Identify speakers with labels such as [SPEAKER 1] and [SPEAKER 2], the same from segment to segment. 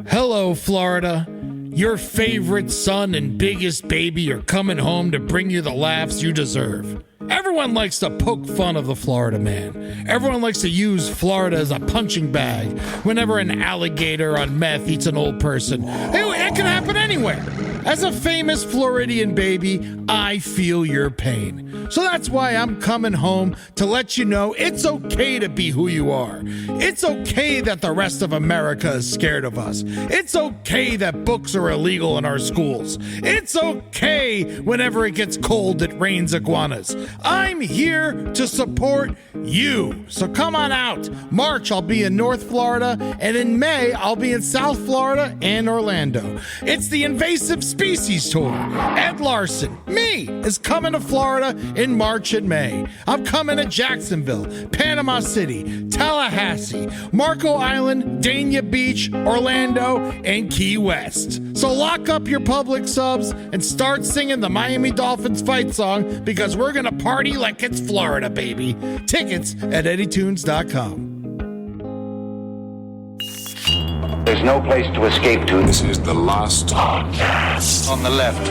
[SPEAKER 1] Hello, Florida. Your favorite son and biggest baby are coming home to bring you the laughs you deserve. Everyone likes to poke fun of the Florida man. Everyone likes to use Florida as a punching bag whenever an alligator on meth eats an old person. It can happen anywhere. As a famous Floridian baby, I feel your pain. So that's why I'm coming home to let you know it's okay to be who you are. It's okay that the rest of America is scared of us. It's okay that books are illegal in our schools. It's okay whenever it gets cold it rains iguanas. I'm here to support you. So come on out. March, I'll be in North Florida, and in May, I'll be in South Florida and Orlando. It's the Invasive Species Tour. Ed Larson, me, is coming to Florida in March and May. I'm coming to Jacksonville, Panama City, Tallahassee, Marco Island, Dania Beach, Orlando, and Key West. So lock up your public subs and start singing the Miami Dolphins fight song, because we're going to party like it's Florida, baby. Tickets at eddytunes.com.
[SPEAKER 2] There's no place to escape to.
[SPEAKER 3] This is the last podcast.
[SPEAKER 2] On the left.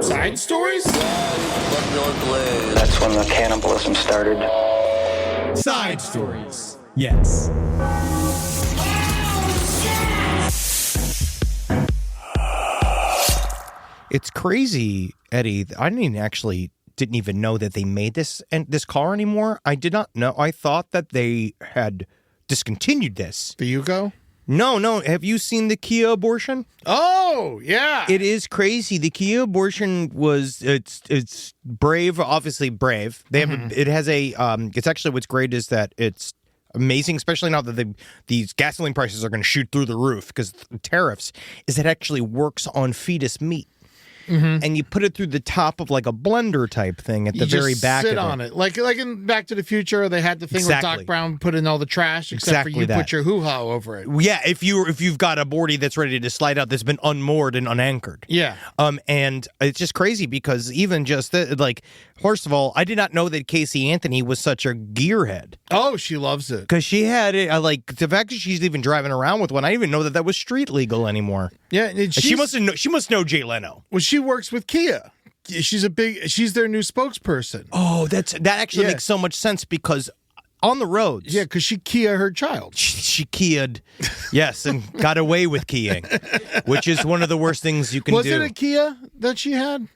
[SPEAKER 1] Side stories?
[SPEAKER 2] That's when the cannibalism started.
[SPEAKER 1] Side stories.
[SPEAKER 4] Yes.
[SPEAKER 5] It's crazy, Eddie. I didn't even know that they made this car anymore. I did not know. I thought that they had discontinued this.
[SPEAKER 1] The Yugo?
[SPEAKER 5] No. Have you seen the Kia abortion?
[SPEAKER 1] Oh, yeah.
[SPEAKER 5] It is crazy. The Kia abortion it's brave, obviously brave. They have it has a it's actually what's great is that it's amazing, especially now that these gasoline prices are going to shoot through the roof because of tariffs, is it actually works on fetus meat. And you put it through the top of like a blender type thing at the very back of it.
[SPEAKER 1] You sit on it. Like in Back to the Future, they had the thing where Doc Brown put in all the trash, except for you put your hoo-ha over it.
[SPEAKER 5] Yeah, if you've got a boardie that's ready to slide out that's been unmoored and unanchored.
[SPEAKER 1] Yeah.
[SPEAKER 5] And it's just crazy because even just first of all, I did not know that Casey Anthony was such a gearhead.
[SPEAKER 1] Oh, she loves it.
[SPEAKER 5] Because she had it, the fact that she's even driving around with one, I didn't even know that was street legal anymore.
[SPEAKER 1] Yeah,
[SPEAKER 5] she must know Jay Leno.
[SPEAKER 1] Well, she works with Kia. She's their new spokesperson.
[SPEAKER 5] Oh, that actually makes so much sense because on the roads.
[SPEAKER 1] Yeah, because she Kia her child.
[SPEAKER 5] She Kia'd, yes, and got away with keying, which is one of the worst things you can do.
[SPEAKER 1] Was it a Kia that she had?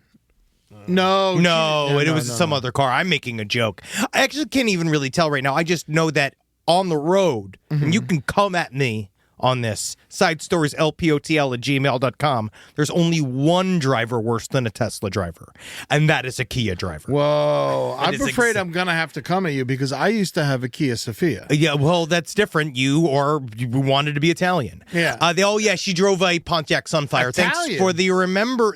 [SPEAKER 1] No,
[SPEAKER 5] it was some other car. I'm making a joke. I actually can't even really tell right now. I just know that on the road, and you can come at me on this, sidestorieslpotl@gmail.com, there's only one driver worse than a Tesla driver, and that is a Kia driver.
[SPEAKER 1] Whoa, I'm afraid I'm going to have to come at you because I used to have a Kia Sophia.
[SPEAKER 5] Yeah, well, that's different. You wanted to be Italian.
[SPEAKER 1] Yeah.
[SPEAKER 5] She drove a Pontiac Sunfire.
[SPEAKER 1] Italian.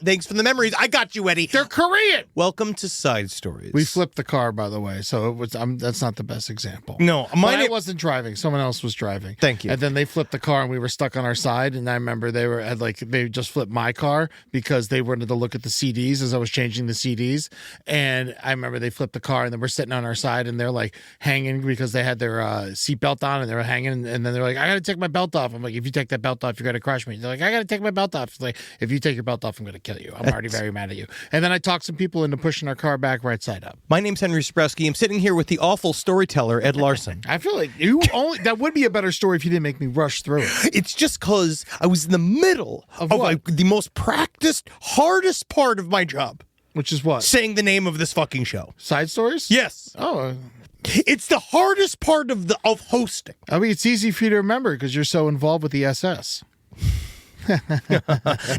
[SPEAKER 5] Thanks for the memories. I got you, Eddie.
[SPEAKER 1] They're Korean.
[SPEAKER 5] Welcome to Side Stories.
[SPEAKER 1] We flipped the car, by the way, so that's not the best example.
[SPEAKER 5] No,
[SPEAKER 1] I wasn't driving. Someone else was driving.
[SPEAKER 5] Thank you.
[SPEAKER 1] And then they flipped the car and we were stuck on our side, and I remember they just flipped my car because they wanted to look at the CDs as I was changing the CDs, and I remember they flipped the car and then we're sitting on our side and they're like hanging because they had their seatbelt on and they were hanging, and then they're like, I gotta take my belt off. I'm like, if you take that belt off, you're gonna crush me. They're like, I gotta take my belt off. It's like, if you take your belt off, I'm gonna kill you. I'm already very mad at you. And then I talked some people into pushing our car back right side up.
[SPEAKER 5] My name's Henry Spresky. I'm sitting here with the awful storyteller Ed Larson.
[SPEAKER 1] I feel like that would be a better story if you didn't make me rush through it.
[SPEAKER 5] It's just because I was in the middle of the most practiced, hardest part of my job.
[SPEAKER 1] Which is what?
[SPEAKER 5] Saying the name of this fucking show.
[SPEAKER 1] Side Stories?
[SPEAKER 5] Yes.
[SPEAKER 1] Oh.
[SPEAKER 5] It's the hardest part of hosting.
[SPEAKER 1] I mean, it's easy for you to remember because you're so involved with the SS.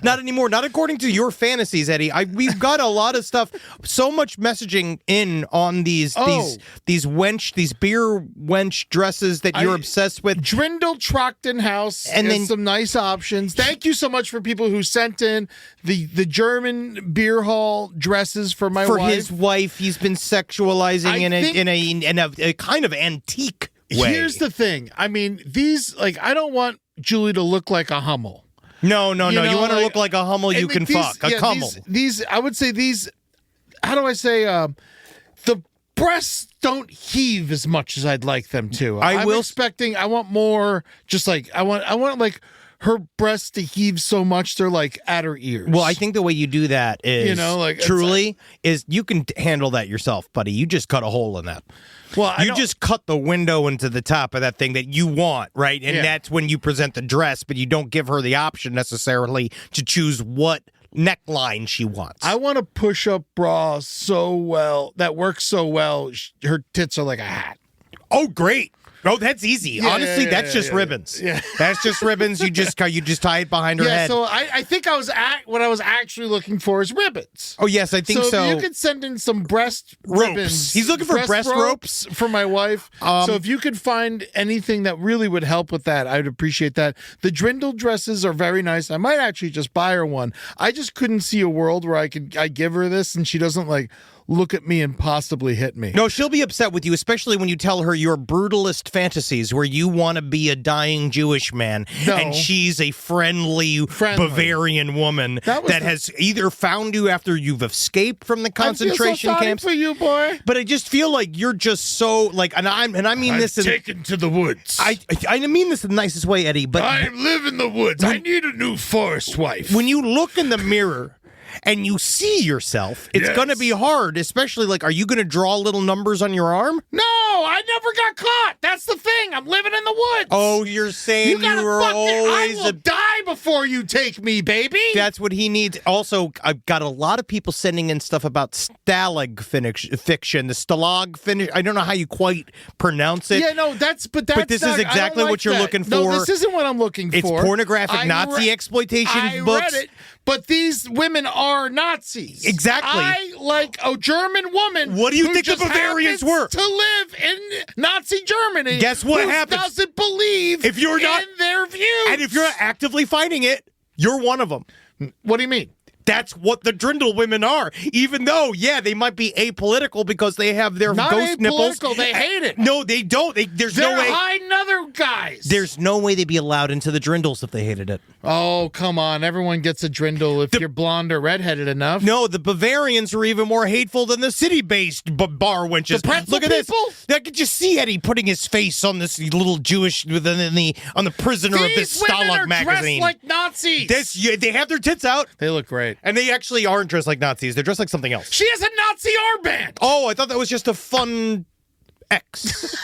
[SPEAKER 5] Not anymore. Not according to your fantasies, Eddie. We've got a lot of stuff. So much messaging in on these beer wench dresses that you're obsessed with.
[SPEAKER 1] Drindle Trockton House and then some nice options. Thank you so much for people who sent in the German beer hall dresses for my wife.
[SPEAKER 5] For his wife, he's been sexualizing in a kind of antique way.
[SPEAKER 1] Here's the thing. I mean, these I don't want Julie to look like a Hummel.
[SPEAKER 5] No. You want to look like a Hummel you can fuck. A Hummel.
[SPEAKER 1] These, I would say these, how do I say, the breasts don't heave as much as I'd like them to. I want more, just I want her breasts to heave so much they're like at her ears.
[SPEAKER 5] Well, I think the way you do that is,
[SPEAKER 1] truly,
[SPEAKER 5] is you can handle that yourself, buddy. You just cut a hole in that.
[SPEAKER 1] Well,
[SPEAKER 5] you just cut the window into the top of that thing that you want, right? And that's when you present the dress, but you don't give her the option necessarily to choose what neckline she wants.
[SPEAKER 1] I want a push-up bra so well, that works so well, her tits are like a hat.
[SPEAKER 5] Oh, great. Oh, that's easy. Honestly, that's just ribbons.
[SPEAKER 1] Yeah.
[SPEAKER 5] That's just ribbons. You just tie it behind her head.
[SPEAKER 1] So I think what I was actually looking for is ribbons.
[SPEAKER 5] Oh, yes, I think so.
[SPEAKER 1] If you could send in some breast
[SPEAKER 5] ropes.
[SPEAKER 1] ribbons.
[SPEAKER 5] He's looking for breast ropes
[SPEAKER 1] for my wife. So if you could find anything that really would help with that, I would appreciate that. The Drindle dresses are very nice. I might actually just buy her one. I just couldn't see a world where I give her this and she doesn't like look at me and possibly hit me.
[SPEAKER 5] No, she'll be upset with you, especially when you tell her your brutalist fantasies where you want to be a dying Jewish man and she's a friendly Bavarian woman that has either found you after you've escaped from the concentration
[SPEAKER 1] I feel so
[SPEAKER 5] camps.
[SPEAKER 1] sorry for you, boy.
[SPEAKER 5] But I just feel like you're just so like, and I mean this in
[SPEAKER 1] taken to the woods.
[SPEAKER 5] I mean this in the nicest way, Eddie. But
[SPEAKER 1] I live in the woods. I need a new forest wife.
[SPEAKER 5] When you look in the mirror and you see yourself, it's going to be hard, especially like, are you going to draw little numbers on your arm?
[SPEAKER 1] No, I never got caught. That's the thing. I'm living in the woods.
[SPEAKER 5] Oh, you're saying you were always
[SPEAKER 1] I will die before you take me, baby.
[SPEAKER 5] That's what he needs. Also, I've got a lot of people sending in stuff about stalag fiction, the stalag finish. I don't know how you quite pronounce it.
[SPEAKER 1] Yeah, no, but
[SPEAKER 5] this is exactly what you're looking for.
[SPEAKER 1] No, this isn't what I'm looking for.
[SPEAKER 5] It's pornographic Nazi exploitation books.
[SPEAKER 1] I read it, but these women are Nazis.
[SPEAKER 5] Exactly.
[SPEAKER 1] I like a German woman.
[SPEAKER 5] What do you think the Bavarians were?
[SPEAKER 1] To live in Nazi Germany.
[SPEAKER 5] Guess what happens?
[SPEAKER 1] Doesn't believe
[SPEAKER 5] if you're not
[SPEAKER 1] in their views.
[SPEAKER 5] And if you're not actively fighting it, you're one of them.
[SPEAKER 1] What do you mean?
[SPEAKER 5] That's what the Drindle women are. Even though, they might be apolitical because they have their ghost nipples.
[SPEAKER 1] They hate it.
[SPEAKER 5] No, they don't. There's no way.
[SPEAKER 1] They're hiding other guys.
[SPEAKER 5] There's no way they'd be allowed into the Drindles if they hated it.
[SPEAKER 1] Oh, come on. Everyone gets a Drindle if you're blonde or redheaded enough.
[SPEAKER 5] No, the Bavarians are even more hateful than the city-based bar wenches.
[SPEAKER 1] The pretzel
[SPEAKER 5] Look at
[SPEAKER 1] people?
[SPEAKER 5] this. I could just see Eddie putting his face on this little Jewish, on the prisoner of this Stalag magazine.
[SPEAKER 1] Dressed like Nazis.
[SPEAKER 5] They have their tits out.
[SPEAKER 1] They look great.
[SPEAKER 5] And they actually aren't dressed like Nazis. They're dressed like something else.
[SPEAKER 1] She has a Nazi armband.
[SPEAKER 5] Oh, I thought that was just a fun X.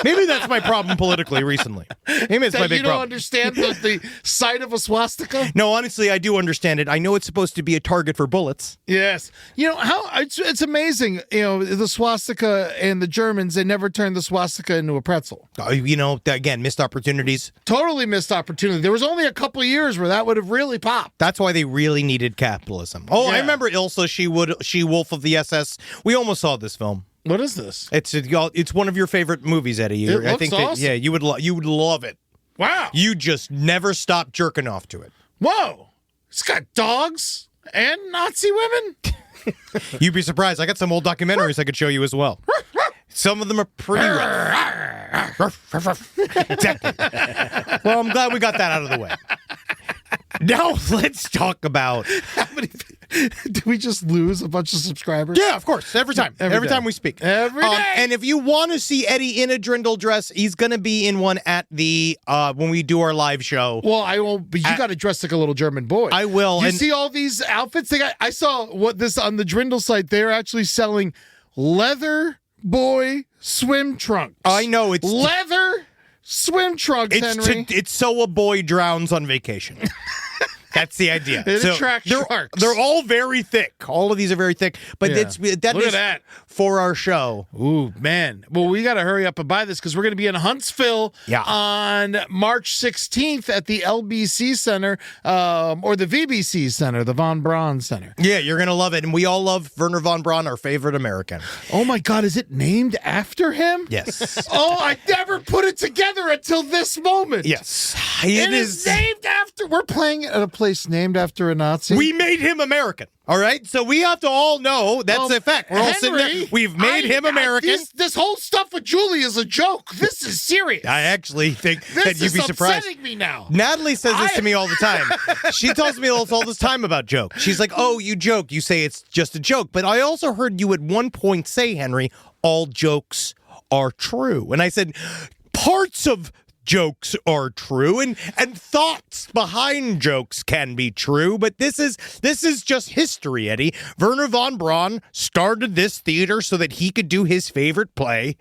[SPEAKER 5] Maybe that's my problem politically recently. Maybe it's my big problem.
[SPEAKER 1] You don't understand the sight of a swastika?
[SPEAKER 5] No, honestly, I do understand it. I know it's supposed to be a target for bullets.
[SPEAKER 1] Yes. How it's amazing. The swastika and the Germans, they never turned the swastika into a pretzel.
[SPEAKER 5] Again, missed opportunities.
[SPEAKER 1] Totally missed opportunity. There was only a couple of years where that would have really popped.
[SPEAKER 5] That's why they really needed capitalism. Oh, yeah. I remember Ilsa, she Wolf of the SS. We almost saw this film.
[SPEAKER 1] What is this?
[SPEAKER 5] It's one of your favorite movies, Eddie.
[SPEAKER 1] I think awesome.
[SPEAKER 5] You would love it.
[SPEAKER 1] Wow.
[SPEAKER 5] You just never stop jerking off to it.
[SPEAKER 1] Whoa. It's got dogs and Nazi women.
[SPEAKER 5] You'd be surprised. I got some old documentaries I could show you as well. Some of them are pretty rough. Exactly. Well, I'm glad we got that out of the way. Now let's talk about
[SPEAKER 1] did we just lose a bunch of subscribers?
[SPEAKER 5] Yeah, of course. Every time. Every time we speak.
[SPEAKER 1] Every day.
[SPEAKER 5] And if you want to see Eddie in a Drindle dress, he's going to be in one at the when we do our live show.
[SPEAKER 1] Well, I won't. But you got to dress like a little German boy.
[SPEAKER 5] I will.
[SPEAKER 1] You see all these outfits? I saw this on the Drindle site. They're actually selling leather boy swim trunks.
[SPEAKER 5] I know it's
[SPEAKER 1] leather swim trunks. Henry.
[SPEAKER 5] It's so a boy drowns on vacation. That's the idea.
[SPEAKER 1] It attracts sharks.
[SPEAKER 5] They're all very thick. All of these are very thick. But
[SPEAKER 1] Look
[SPEAKER 5] is
[SPEAKER 1] at that.
[SPEAKER 5] For our show.
[SPEAKER 1] Ooh, man. Well, we got to hurry up and buy this because we're going to be in Huntsville on March 16th at the LBC Center or the VBC Center, the Von Braun Center.
[SPEAKER 5] Yeah, you're going to love it. And we all love Werner von Braun, our favorite American.
[SPEAKER 1] Oh, my God. Is it named after him?
[SPEAKER 5] Yes.
[SPEAKER 1] Oh, I never put it together until this moment.
[SPEAKER 5] Yes.
[SPEAKER 1] It is named after. We're playing at a place named after a Nazi.
[SPEAKER 5] We made him American. All right, so we have to all know that's a fact. We're all sitting there. We've made him American.
[SPEAKER 1] This whole stuff with Julie is a joke. This is serious.
[SPEAKER 5] I actually think that you'd be surprised.
[SPEAKER 1] This is upsetting me now.
[SPEAKER 5] Natalie says this to me all the time. She tells me all this time about jokes. She's like, "Oh, you joke. You say it's just a joke." But I also heard you at one point say, Henry, all jokes are true. And I said, parts of jokes are true and thoughts behind jokes can be true, but this is just history, Eddie. Werner von Braun started this theater so that he could do his favorite play.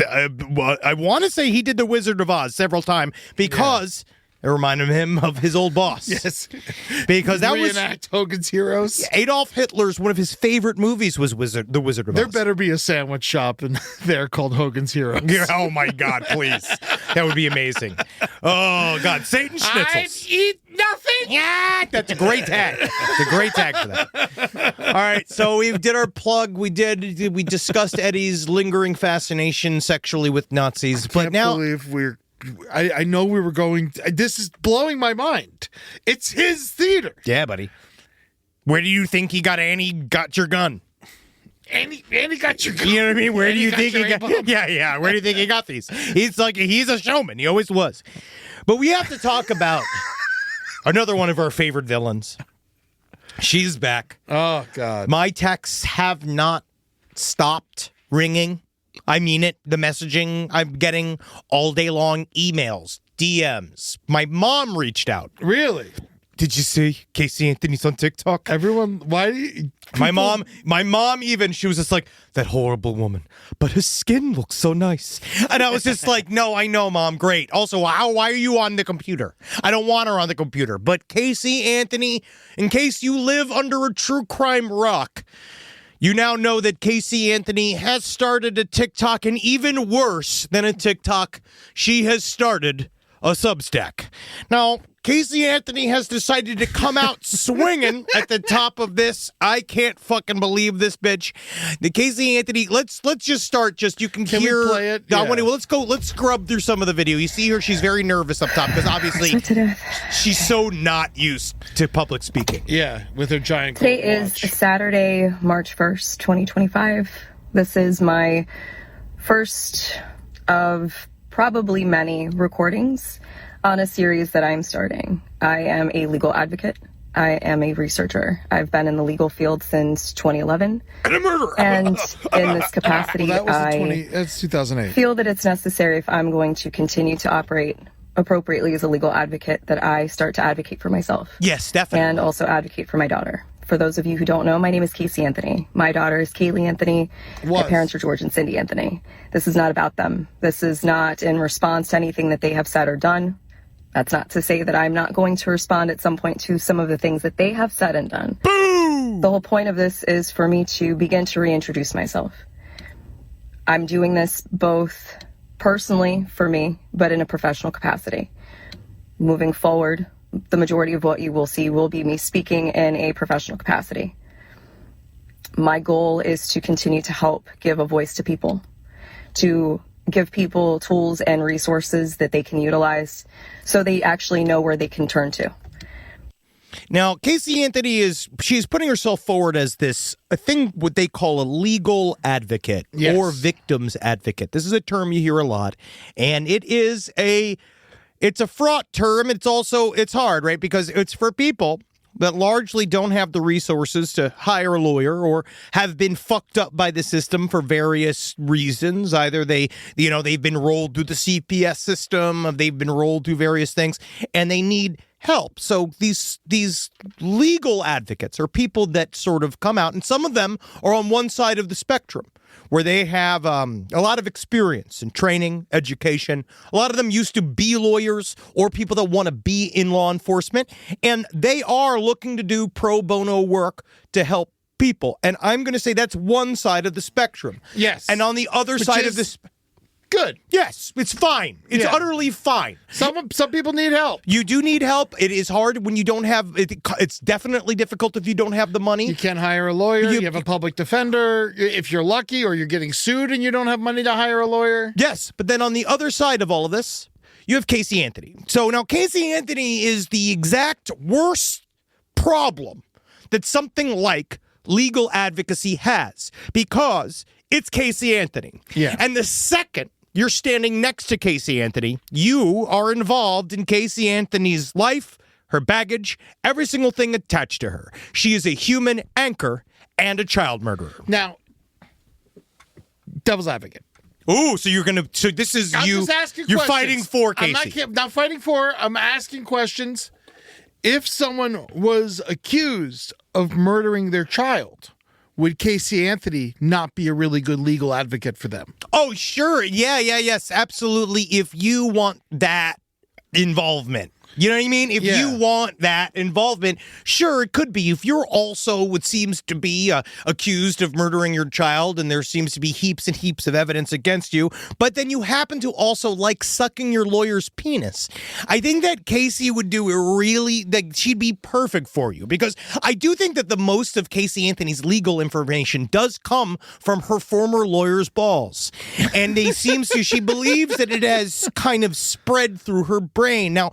[SPEAKER 5] I want to say he did The Wizard of Oz several times because it reminded him of his old boss.
[SPEAKER 1] Yes.
[SPEAKER 5] Because that was
[SPEAKER 1] reenact Hogan's Heroes.
[SPEAKER 5] Adolf Hitler's one of his favorite movies was The Wizard of Oz.
[SPEAKER 1] There better be a sandwich shop in there called Hogan's Heroes.
[SPEAKER 5] Yeah, oh my God, please. That would be amazing. Oh God, Satan Schnitzels.
[SPEAKER 1] I eat nothing.
[SPEAKER 5] Yeah, that's a great tag. It's a great tag for that. All right, so we did our plug. We discussed Eddie's lingering fascination sexually with Nazis, but
[SPEAKER 1] Can't
[SPEAKER 5] now
[SPEAKER 1] believe I know we were going. This is blowing my mind. It's his theater.
[SPEAKER 5] yeah, buddy. Where do you think he got Annie got your gun?
[SPEAKER 1] Andy got your gun.
[SPEAKER 5] You know what I mean? Where do
[SPEAKER 1] Andy
[SPEAKER 5] you
[SPEAKER 1] got
[SPEAKER 5] think
[SPEAKER 1] your
[SPEAKER 5] he got?
[SPEAKER 1] A-bomb.
[SPEAKER 5] Yeah. Where do you think he got these? He's a showman. He always was. But we have to talk about another one of our favorite villains. She's back.
[SPEAKER 1] Oh God.
[SPEAKER 5] My texts have not stopped ringing. I mean it. The messaging I'm getting all day long, emails, DMs. My mom reached out.
[SPEAKER 1] Really?
[SPEAKER 5] Did you see Casey Anthony's on TikTok?
[SPEAKER 1] Everyone, why do you...
[SPEAKER 5] My mom even, she was just like, that horrible woman, but her skin looks so nice. And I was just like, no, I know, Mom, great. Also, why are you on the computer? I don't want her on the computer. But Casey Anthony, in case you live under a true crime rock, you now know that Casey Anthony has started a TikTok, and even worse than a TikTok, she has started a Substack. Now, Casey Anthony has decided to come out swinging at the top of this. I can't fucking believe this bitch. The Casey Anthony, let's just start. You can hear.
[SPEAKER 1] We play it?
[SPEAKER 5] Yeah.
[SPEAKER 1] Yeah.
[SPEAKER 5] Let's scrub through some of the video. You see her, she's very nervous up top because obviously she's so not used to public speaking.
[SPEAKER 1] Yeah, with her giant gold
[SPEAKER 4] Today is
[SPEAKER 1] watch.
[SPEAKER 4] Saturday, March 1st, 2025. This is my first of probably many recordings on a series that I'm starting. I am a legal advocate. I am a researcher. I've been in the legal field since 2011.
[SPEAKER 5] And a murderer.
[SPEAKER 4] And in this capacity,
[SPEAKER 1] Well, that was
[SPEAKER 4] that's
[SPEAKER 1] 2008.
[SPEAKER 4] feel that it's necessary if I'm going to continue to operate appropriately as a legal advocate that I start to advocate for myself.
[SPEAKER 5] Yes, definitely.
[SPEAKER 4] And also advocate for my daughter. For those of you who don't know, my name is Casey Anthony. My daughter is Kaylee Anthony. My parents are George and Cindy Anthony. This is not about them. This is not in response to anything that they have said or done. That's not to say that I'm not going to respond at some point to some of the things that they have said and done.
[SPEAKER 5] Boo!
[SPEAKER 4] The whole point of this is for me to begin to reintroduce myself. I'm doing this both personally for me, but in a professional capacity. Moving forward, the majority of what you will see will be me speaking in a professional capacity. My goal is to continue to help give a voice to people, to give people tools and resources that they can utilize so they actually know where they can turn to.
[SPEAKER 5] Now, Casey Anthony she's putting herself forward as what they call a legal advocate or victim's advocate. This is a term you hear a lot, and it's a fraught term. It's hard, right? Because it's for people that largely don't have the resources to hire a lawyer or have been fucked up by the system for various reasons. Either they've been rolled through the CPS system, they've been rolled through various things, and they need help. So these legal advocates are people that sort of come out, and some of them are on one side of the spectrum, where they have a lot of experience in training, education. A lot of them used to be lawyers or people that want to be in law enforcement, and they are looking to do pro bono work to help people. And I'm going to say that's one side of the spectrum.
[SPEAKER 1] Yes.
[SPEAKER 5] And on the other side of the
[SPEAKER 1] good.
[SPEAKER 5] Yes, it's fine. It's utterly fine.
[SPEAKER 1] Some people need help.
[SPEAKER 5] You do need help. It is hard when you don't have it. It's definitely difficult if you don't have the money.
[SPEAKER 1] You can't hire a lawyer. You have a public defender. If you're lucky, or you're getting sued and you don't have money to hire a lawyer.
[SPEAKER 5] Yes, but then on the other side of all of this, you have Casey Anthony. So now Casey Anthony is the exact worst problem that something like legal advocacy has, because it's Casey Anthony.
[SPEAKER 1] Yeah.
[SPEAKER 5] And the second you're standing next to Casey Anthony, you are involved in Casey Anthony's life, her baggage, every single thing attached to her. She is a human anchor and a child murderer.
[SPEAKER 1] Now, devil's advocate.
[SPEAKER 5] Ooh, so you're gonna. So this is
[SPEAKER 1] I'm
[SPEAKER 5] you.
[SPEAKER 1] just asking
[SPEAKER 5] You're
[SPEAKER 1] questions.
[SPEAKER 5] fighting for Casey.
[SPEAKER 1] I'm not fighting for. I'm asking questions. If someone was accused of murdering their child, would Casey Anthony not be a really good legal advocate for them?
[SPEAKER 5] Oh, sure. Yes, absolutely. If you want that involvement. You know what I mean? If you want that involvement, sure, it could be. If you're also what seems to be accused of murdering your child and there seems to be heaps and heaps of evidence against you, but then you happen to also like sucking your lawyer's penis, I think that Casey would do that she'd be perfect for you, because I do think that the most of Casey Anthony's legal information does come from her former lawyer's balls. And she believes that it has kind of spread through her brain. Now,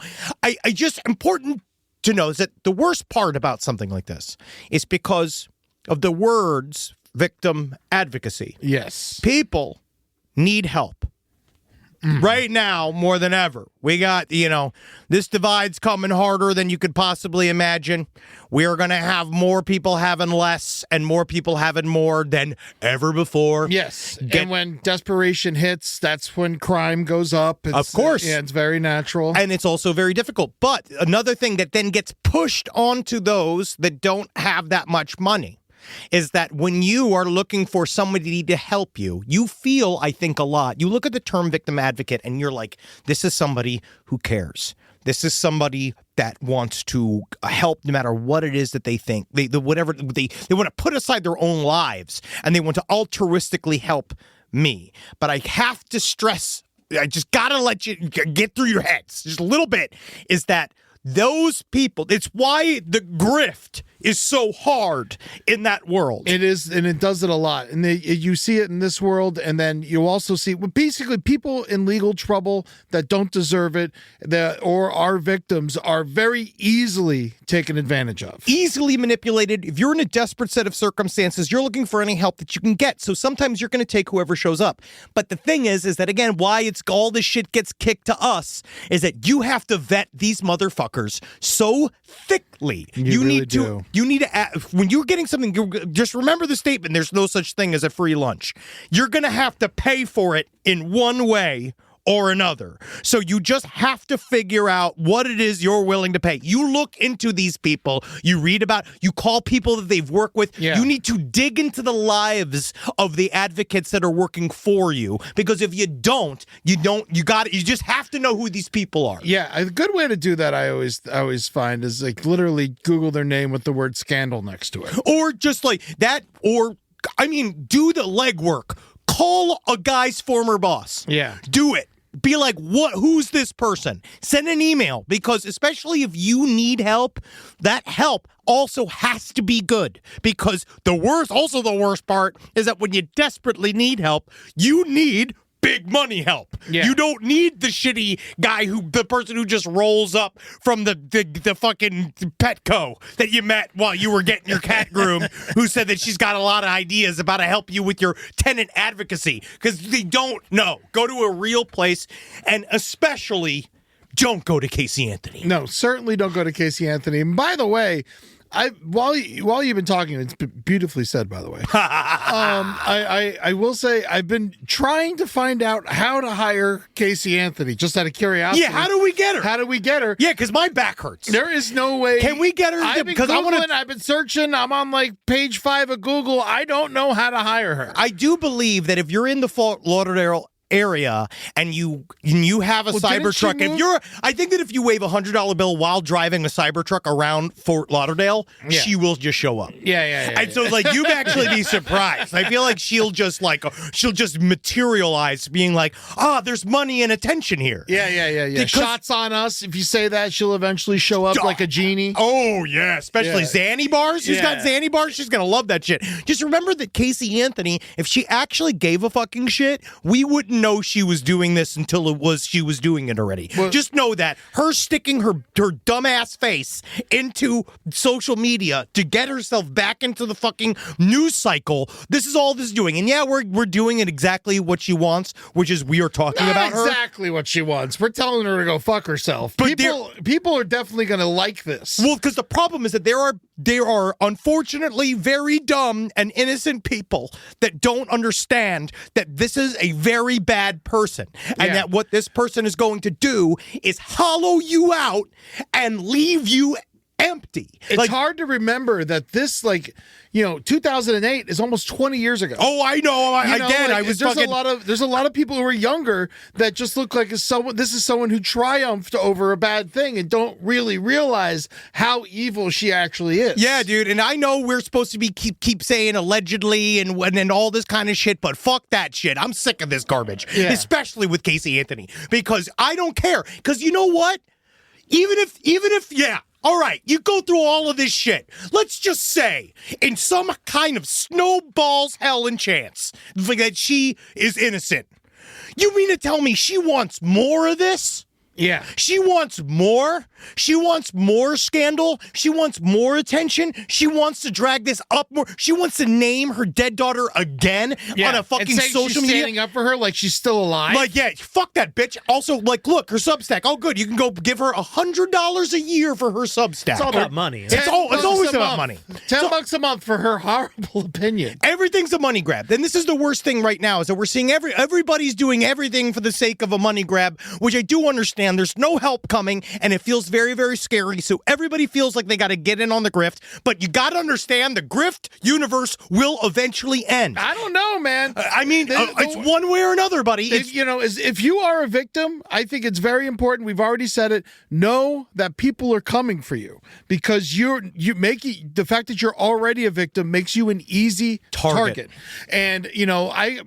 [SPEAKER 5] I just important to know is that the worst part about something like this is because of the words victim advocacy.
[SPEAKER 1] Yes.
[SPEAKER 5] People need help. Right now, more than ever. We got, this divide's coming harder than you could possibly imagine. We are going to have more people having less and more people having more than ever before.
[SPEAKER 1] Yes. And when desperation hits, that's when crime goes up.
[SPEAKER 5] Of course.
[SPEAKER 1] It's very natural.
[SPEAKER 5] And it's also very difficult. But another thing that then gets pushed onto those that don't have that much money is that when you are looking for somebody to help you, you feel, I think, a lot. You look at the term victim advocate and you're like, this is somebody who cares. This is somebody that wants to help no matter what it is that they think. They want to put aside their own lives and they want to altruistically help me. But I have to stress, I just got to let you get through your heads just a little bit, is that those people, it's why the grift is so hard in that world.
[SPEAKER 1] It is, and it does it a lot. And you see it in this world, and then you also see basically people in legal trouble that don't deserve it, or are victims, are very easily taken advantage of.
[SPEAKER 5] Easily manipulated. If you're in a desperate set of circumstances, you're looking for any help that you can get. So sometimes you're going to take whoever shows up. But the thing is that, again, why all this shit gets kicked to us is that you have to vet these motherfuckers so thickly.
[SPEAKER 1] You really do.
[SPEAKER 5] You need to, when you're getting something, just remember the statement, there's no such thing as a free lunch. You're going to have to pay for it in one way or another. So you just have to figure out what it is you're willing to pay. You look into these people, you read about, you call people that they've worked with.
[SPEAKER 1] Yeah.
[SPEAKER 5] You need to dig into the lives of the advocates that are working for you, because if you don't, you just have to know who these people are.
[SPEAKER 1] Yeah, a good way to do that, I always find, is like literally Google their name with the word scandal next to it.
[SPEAKER 5] Or just like that, do the legwork. Call a guy's former boss.
[SPEAKER 1] Yeah.
[SPEAKER 5] Do it. Be like, who's this person? Send an email, because especially if you need help, that help also has to be good, because the worst part is that when you desperately need help, you need big money help.
[SPEAKER 1] Yeah.
[SPEAKER 5] You don't need the shitty guy the person who just rolls up from the fucking Petco that you met while you were getting your cat groomed, who said that she's got a lot of ideas about to help you with your tenant advocacy, because they don't know. Go to a real place, and especially don't go to Casey Anthony.
[SPEAKER 1] No, certainly don't go to Casey Anthony. And by the way, while you've been talking, it's beautifully said, by the way. I will say I've been trying to find out how to hire Casey Anthony, just out of curiosity.
[SPEAKER 5] Yeah, how do we get her? Yeah, because my back hurts.
[SPEAKER 1] There is no way.
[SPEAKER 5] Can we get her?
[SPEAKER 1] I've been Googling, I've been searching. I'm on like page 5 of Google. I don't know how to hire her.
[SPEAKER 5] I do believe that if you're in the Fort Lauderdale area and you have a Cybertruck, I think that if you wave $100 bill while driving a Cybertruck around Fort Lauderdale, she will just show up.
[SPEAKER 1] Yeah.
[SPEAKER 5] And so like you'd actually be surprised. I feel like she'll just materialize, being like, there's money and attention here.
[SPEAKER 1] Yeah. Shots on us. If you say that, she'll eventually show up like a genie.
[SPEAKER 5] Oh yeah, especially Zanny bars. She's got Zanny bars. She's gonna love that shit. Just remember that Casey Anthony, if she actually gave a fucking shit, we wouldn't know she was doing this until she was doing it already. Well, just know that her sticking her dumbass face into social media to get herself back into the fucking news cycle, this is all this is doing. And yeah, we're doing it exactly what she wants, which is we are talking about her.
[SPEAKER 1] Exactly what she wants. We're telling her to go fuck herself. But people are definitely going to like this.
[SPEAKER 5] Well, because the problem is that there are unfortunately very dumb and innocent people that don't understand that this is a very bad person. And that what this person is going to do is hollow you out and leave you empty.
[SPEAKER 1] It's hard to remember that this, 2008 is almost 20 years ago.
[SPEAKER 5] Oh, I know.
[SPEAKER 1] There's a lot of people who are younger that just look like this is someone who triumphed over a bad thing and don't really realize how evil she actually is.
[SPEAKER 5] Yeah, dude. And I know we're supposed to be keep saying allegedly and all this kind of shit, but fuck that shit. I'm sick of this garbage, especially with Casey Anthony, because I don't care. Because you know what? Even if, all right, you go through all of this shit. Let's just say, in some kind of snowball's hell and chance, that she is innocent. You mean to tell me she wants more of this?
[SPEAKER 1] Yeah.
[SPEAKER 5] She wants more. She wants more scandal. She wants more attention. She wants to drag this up more. She wants to name her dead daughter again on a fucking social media.
[SPEAKER 1] Standing up for her like she's still alive.
[SPEAKER 5] Fuck that bitch. Also, look, her Substack. Oh, good. You can go give her $100 a year for her Substack.
[SPEAKER 6] It's all about money.
[SPEAKER 5] It's always about money.
[SPEAKER 1] $10 a month for her horrible opinion.
[SPEAKER 5] Everything's a money grab. And this is the worst thing right now is that we're seeing everybody's doing everything for the sake of a money grab, which I do understand. There's no help coming, and it feels very, very scary. So everybody feels like they got to get in on the grift. But you got to understand the grift universe will eventually end.
[SPEAKER 1] I don't know, man.
[SPEAKER 5] It's one way or another, buddy.
[SPEAKER 1] If you are a victim, I think it's very important. We've already said it. Know that people are coming for you because the fact that you're already a victim makes you an easy target. And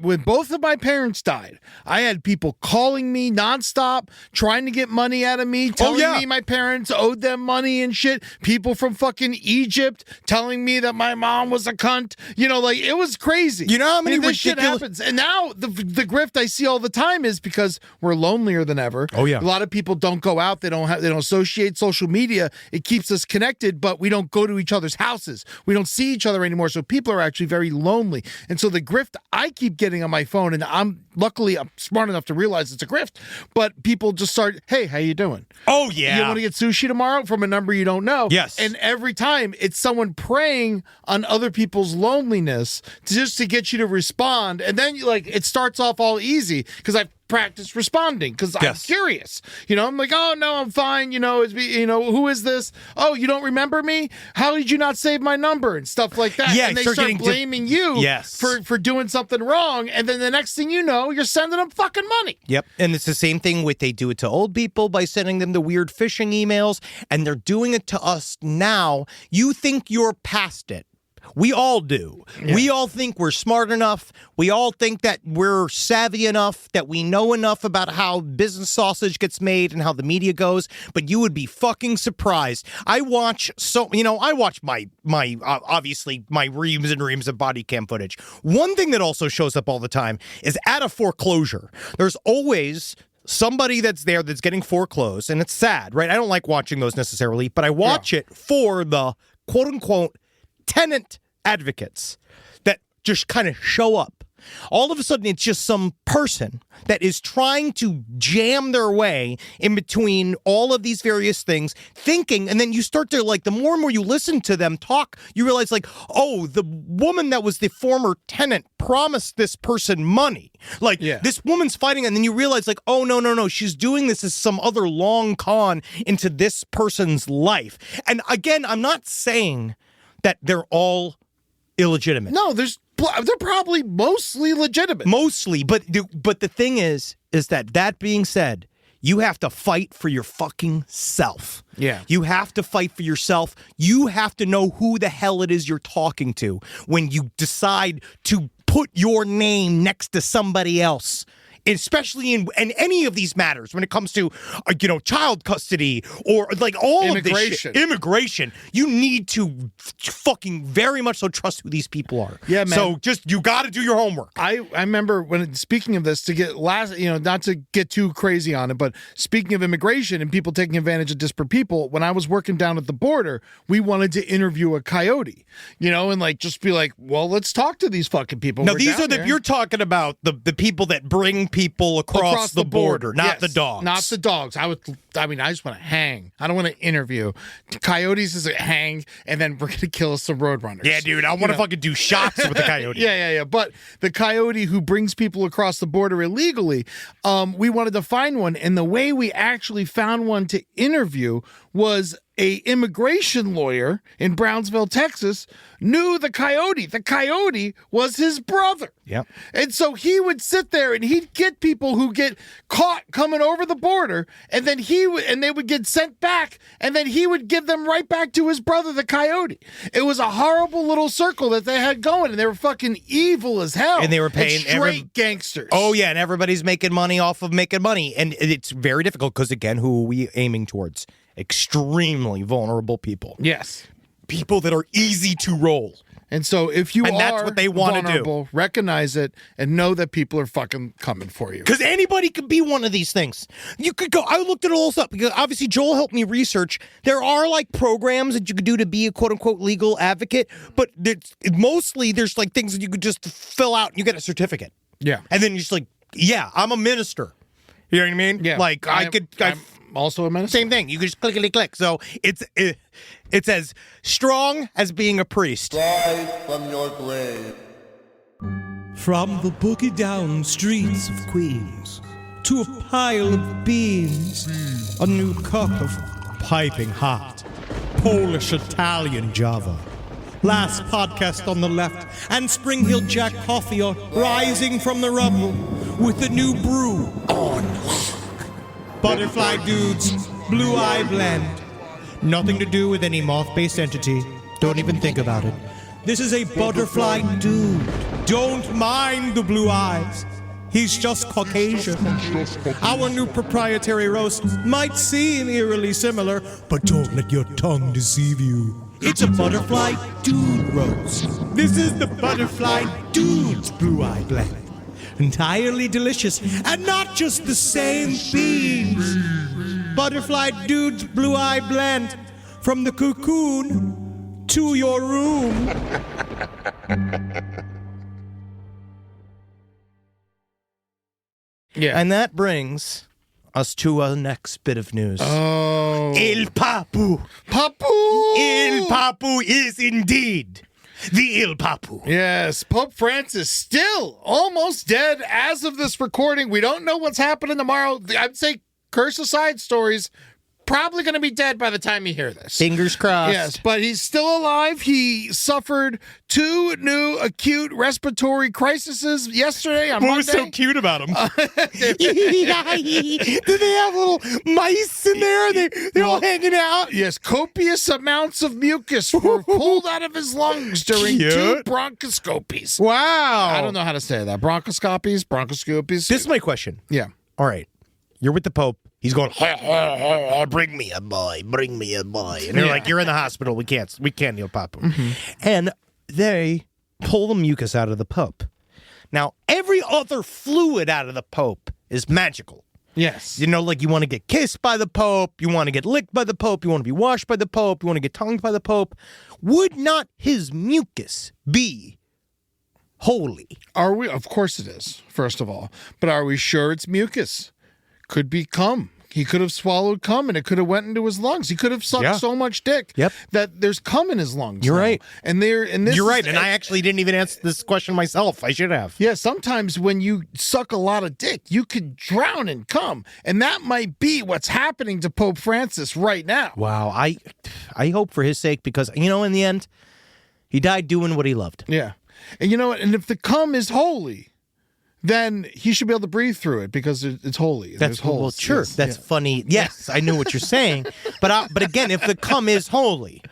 [SPEAKER 1] when both of my parents died, I had people calling me nonstop, trying to get money out of me, telling me my parents owed them money and shit. People from fucking Egypt telling me that my mom was a cunt. It was crazy.
[SPEAKER 5] You know how many
[SPEAKER 1] this shit happens. And now the grift I see all the time is because we're lonelier than ever.
[SPEAKER 5] Oh yeah.
[SPEAKER 1] A lot of people don't go out. They don't associate social media. It keeps us connected, but we don't go to each other's houses. We don't see each other anymore. So people are actually very lonely. And so the grift I keep getting on my phone, and I'm smart enough to realize it's a grift, but people just start, hey, how you doing?
[SPEAKER 5] Oh, yeah.
[SPEAKER 1] You want to get sushi tomorrow from a number you don't know?
[SPEAKER 5] Yes.
[SPEAKER 1] And every time it's someone preying on other people's loneliness just to get you to respond. And then it starts off all easy because I've practiced responding because I'm curious. I'm like, oh, no, I'm fine. Who is this? Oh, you don't remember me? How did you not save my number? And stuff like that.
[SPEAKER 5] Yeah,
[SPEAKER 1] and they start blaming you for doing something wrong. And then the next thing you know, you're sending them fucking money.
[SPEAKER 5] Yep. And it's the same thing they do it to old people by sending them the weird phishing emails. And they're doing it to us now. You think you're past it. We all do. Yeah. We all think we're smart enough. We all think that we're savvy enough, that we know enough about how business sausage gets made and how the media goes. But you would be fucking surprised. I watch my obviously my reams and reams of body cam footage. One thing that also shows up all the time is at a foreclosure. There's always somebody that's there that's getting foreclosed, and it's sad, right? I don't like watching those necessarily, but I watch it for the quote-unquote tenant advocates that just kind of show up. All of a sudden, it's just some person that is trying to jam their way in between all of these various things, thinking, and then you start to, the more and more you listen to them talk, you realize, the woman that was the former tenant promised this person money. This woman's fighting, and then you realize, oh, no, she's doing this as some other long con into this person's life. And again, I'm not saying that they're all illegitimate.
[SPEAKER 1] No, they're probably mostly legitimate.
[SPEAKER 5] Mostly, but the thing is that being said, you have to fight for your fucking self.
[SPEAKER 1] Yeah.
[SPEAKER 5] You have to fight for yourself. You have to know who the hell it is you're talking to when you decide to put your name next to somebody else. Especially in any of these matters when it comes to, child custody or all of this shit. Immigration. You need to fucking very much so trust who these people are.
[SPEAKER 1] Yeah, man.
[SPEAKER 5] So you got to do your homework.
[SPEAKER 1] I remember speaking of this, not to get too crazy on it, but speaking of immigration and people taking advantage of disparate people, when I was working down at the border, we wanted to interview a coyote, and just be well, let's talk to these fucking people.
[SPEAKER 5] Now, you're talking about the people that bring people across the border, not
[SPEAKER 1] Yes,
[SPEAKER 5] the dogs.
[SPEAKER 1] Not the dogs. I just want to hang. I don't want to interview. Coyotes is a hang, and then we're going to kill some roadrunners.
[SPEAKER 5] Yeah, dude, I want to fucking do shots with the coyote.
[SPEAKER 1] Yeah. But the coyote who brings people across the border illegally, we wanted to find one, and the way we actually found one to interview was a immigration lawyer in Brownsville, Texas, knew the coyote. The coyote was his brother.
[SPEAKER 5] Yep.
[SPEAKER 1] And so he would sit there and he'd get people who get caught coming over the border, and then they would get sent back, and then he would give them right back to his brother, the coyote. It was a horrible little circle that they had going, and they were fucking evil as hell.
[SPEAKER 5] And they were paying
[SPEAKER 1] straight gangsters.
[SPEAKER 5] Oh, yeah, and everybody's making money off of making money. And it's very difficult because, again, who are we aiming towards? Extremely vulnerable people.
[SPEAKER 1] Yes.
[SPEAKER 5] People that are easy to roll.
[SPEAKER 1] And so if you
[SPEAKER 5] that's what they want to do.
[SPEAKER 1] vulnerable, recognize it and know that people are fucking coming for you.
[SPEAKER 5] Because anybody could be one of these things. You could go, I looked it all up because obviously Joel helped me research. There are like programs that you could do to be a quote unquote legal advocate, but mostly there's like things that you could just fill out and you get a certificate.
[SPEAKER 1] Yeah.
[SPEAKER 5] And then you're just like, yeah, I'm a minister. You know what I mean?
[SPEAKER 1] Yeah.
[SPEAKER 5] Like I'm
[SPEAKER 1] also a minister.
[SPEAKER 5] Same thing. You can just click. So it's as strong as being a priest.
[SPEAKER 6] Rise from your grave.
[SPEAKER 7] From the boogie down streets of Queens to a pile of beans, a new cup of piping hot Polish Italian Java. Last podcast on the left, and Spring Hill Jack coffee are rising from the rubble with a new brew on lock. Butterfly Dudes, Blue Eye Blend. Nothing to do with any moth-based entity. Don't even think about it. This is a butterfly dude. Don't mind the blue eyes. He's just Caucasian. Our new proprietary roast might seem eerily similar, but don't let your tongue deceive you. It's a butterfly dude roast. This is the Butterfly Dude's Blue Eye Blend. Entirely delicious, and not just the same beans. Butterfly Dude's Blue Eye Blend. From the cocoon to your room.
[SPEAKER 1] Yeah.
[SPEAKER 5] And that brings us to our next bit of news.
[SPEAKER 1] Oh.
[SPEAKER 5] El Papu.
[SPEAKER 1] Papu!
[SPEAKER 5] El Papu is indeed the El Papu.
[SPEAKER 1] Yes, Pope Francis still almost dead as of this recording. We don't know what's happening tomorrow. I'd say curse aside stories, probably going to be dead by the time you hear this.
[SPEAKER 5] Fingers crossed.
[SPEAKER 1] Yes, but he's still alive. He suffered 2 new acute respiratory crises yesterday on Monday.
[SPEAKER 5] What was so cute about him? Do they have little mice in there? They're all hanging out?
[SPEAKER 1] Yes, copious amounts of mucus were pulled out of his lungs during 2 bronchoscopies.
[SPEAKER 5] Wow.
[SPEAKER 1] I don't know how to say that. Bronchoscopies.
[SPEAKER 5] This is my question.
[SPEAKER 1] Yeah.
[SPEAKER 5] All right. You're with the Pope. He's going, bring me a boy, bring me a boy. And they're like, you're in the hospital. We can't kneel Papa. Mm-hmm. And they pull the mucus out of the Pope. Now, every other fluid out of the Pope is magical.
[SPEAKER 1] Yes.
[SPEAKER 5] You know, like you want to get kissed by the Pope, you want to get licked by the Pope, you want to be washed by the Pope, you want to get tongued by the Pope. Would not his mucus be holy?
[SPEAKER 1] Are we? Of course it is, first of all. But are we sure it's mucus? Could be cum. He could have swallowed cum and it could have went into his lungs. He could have sucked so much dick that there's cum in his lungs.
[SPEAKER 5] You're right.
[SPEAKER 1] And this
[SPEAKER 5] You're right. And I actually didn't even answer this question myself. I should have.
[SPEAKER 1] Yeah, sometimes when you suck a lot of dick, you could drown in cum. And that might be what's happening to Pope Francis right now.
[SPEAKER 5] Wow. I hope for his sake because, you know, in the end, he died doing what he loved.
[SPEAKER 1] Yeah. And you know what? And if the cum is holy, then he should be able to breathe through it because it's holy.
[SPEAKER 5] That's well, sure. Yes, that's funny. Yes, I knew what you're saying, but again, if the cum is holy,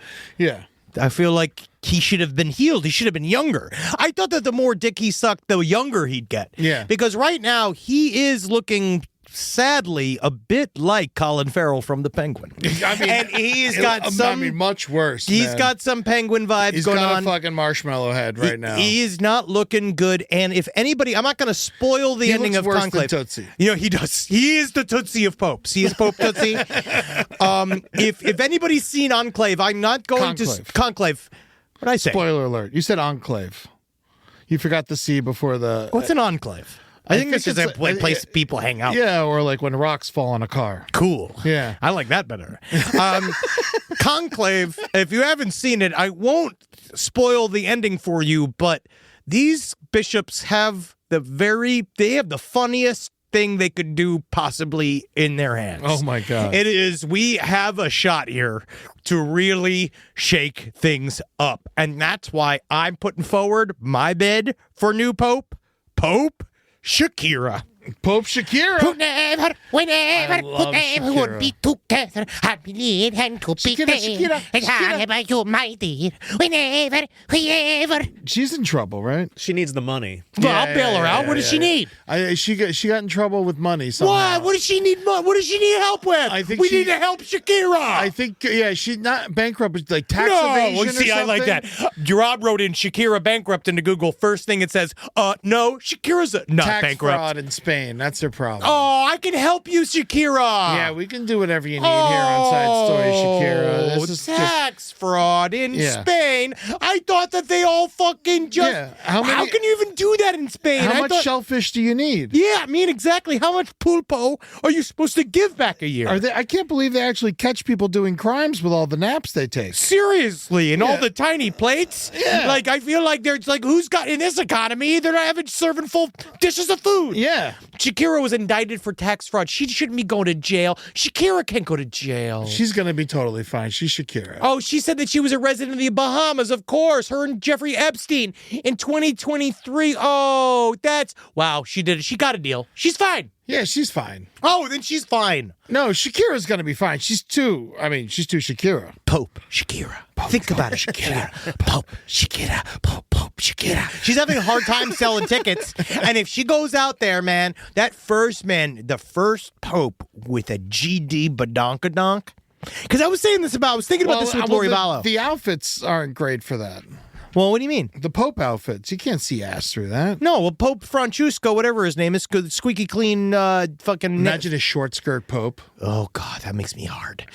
[SPEAKER 5] I feel like he should have been healed. He should have been younger. I thought that the more dick he sucked, the younger he'd get.
[SPEAKER 1] Yeah,
[SPEAKER 5] because right now he is looking sadly a bit like Colin Farrell from The Penguin.
[SPEAKER 1] I mean,
[SPEAKER 5] and he's got
[SPEAKER 1] much worse.
[SPEAKER 5] He's got some Penguin vibes going on.
[SPEAKER 1] He's got a fucking marshmallow head right now.
[SPEAKER 5] He is not looking good. And if anybody, I'm not going to spoil the ending of Conclave.
[SPEAKER 1] Tootsie.
[SPEAKER 5] You know, he does. He is the Tootsie of popes. He is Pope Tootsie. If anybody's seen Enclave, I'm not going to Conclave. What did I say?
[SPEAKER 1] Spoiler alert. You said Enclave. You forgot the C before the.
[SPEAKER 5] What's an enclave? I think this is a place people hang out.
[SPEAKER 1] Yeah, or like when rocks fall on a car.
[SPEAKER 5] Cool.
[SPEAKER 1] Yeah.
[SPEAKER 5] I like that better. Conclave, if you haven't seen it, I won't spoil the ending for you, but these bishops have they have the funniest thing they could do possibly in their hands.
[SPEAKER 1] Oh my God.
[SPEAKER 5] It is, we have a shot here to really shake things up. And that's why I'm putting forward my bid for new Pope Shakira.
[SPEAKER 1] Pope Shakira.
[SPEAKER 5] Whenever
[SPEAKER 1] I love Shakira.
[SPEAKER 5] would be together, I believe and to be
[SPEAKER 1] Shakira.
[SPEAKER 5] And you, my dear. Whenever.
[SPEAKER 1] She's in trouble, right?
[SPEAKER 8] She needs the money.
[SPEAKER 5] Well, I'll bail her out. What does she need?
[SPEAKER 1] She got in trouble with money somehow.
[SPEAKER 5] What? What does she need? What does she need help with?
[SPEAKER 1] I think
[SPEAKER 5] we
[SPEAKER 1] she-
[SPEAKER 5] need to help Shakira.
[SPEAKER 1] I think, she's not bankrupt, but like tax
[SPEAKER 5] No,
[SPEAKER 1] evasion or
[SPEAKER 5] see, I like
[SPEAKER 1] something.
[SPEAKER 5] that. Gerard wrote in Shakira bankrupt into Google. First thing it says, no, Shakira's not
[SPEAKER 1] Tax
[SPEAKER 5] bankrupt.
[SPEAKER 1] fraud in Spain. That's her problem.
[SPEAKER 5] Oh, I can help you, Shakira.
[SPEAKER 1] Yeah, we can do whatever you need here on Side Story, Shakira. This is
[SPEAKER 5] tax fraud in
[SPEAKER 1] Yeah.
[SPEAKER 5] Spain. I thought that they all fucking just.
[SPEAKER 1] Yeah,
[SPEAKER 5] How can you even do that in Spain?
[SPEAKER 1] how
[SPEAKER 5] I
[SPEAKER 1] much
[SPEAKER 5] thought-
[SPEAKER 1] shellfish do you need?
[SPEAKER 5] Yeah, I mean, exactly. How much pulpo are you supposed to give back a year?
[SPEAKER 1] I can't believe they actually catch people doing crimes with all the naps they take.
[SPEAKER 5] Seriously, and all
[SPEAKER 1] Yeah.
[SPEAKER 5] the tiny plates.
[SPEAKER 1] Yeah.
[SPEAKER 5] Like, I feel like there's like, who's got in this economy? They're not having serving full dishes of food.
[SPEAKER 1] Yeah.
[SPEAKER 5] Shakira was indicted for tax fraud. She shouldn't be going to jail. Shakira can't go to jail.
[SPEAKER 1] She's going to be totally fine. She's Shakira.
[SPEAKER 5] Oh, she said that she was a resident of the Bahamas, of course. Her and Jeffrey Epstein in 2023. Oh, wow. She did it. She got a deal. She's fine.
[SPEAKER 1] Yeah, she's fine.
[SPEAKER 5] Oh, then she's fine.
[SPEAKER 1] No, Shakira's going to be fine. She's too Shakira.
[SPEAKER 5] Pope Shakira. Think about it, Shakira. Pope Shakira. Pope Shakira. She's having a hard time selling tickets. And if she goes out there, man, the first Pope with a GD badonkadonk. Because I was thinking about this with Lori Vallow.
[SPEAKER 1] The outfits aren't great for that.
[SPEAKER 5] Well, what do you mean?
[SPEAKER 1] The Pope outfits. You can't see ass through that.
[SPEAKER 5] No, well, Pope Francesco, whatever his name is, good, squeaky clean fucking...
[SPEAKER 1] Imagine a short skirt Pope.
[SPEAKER 5] Oh, God, that makes me hard.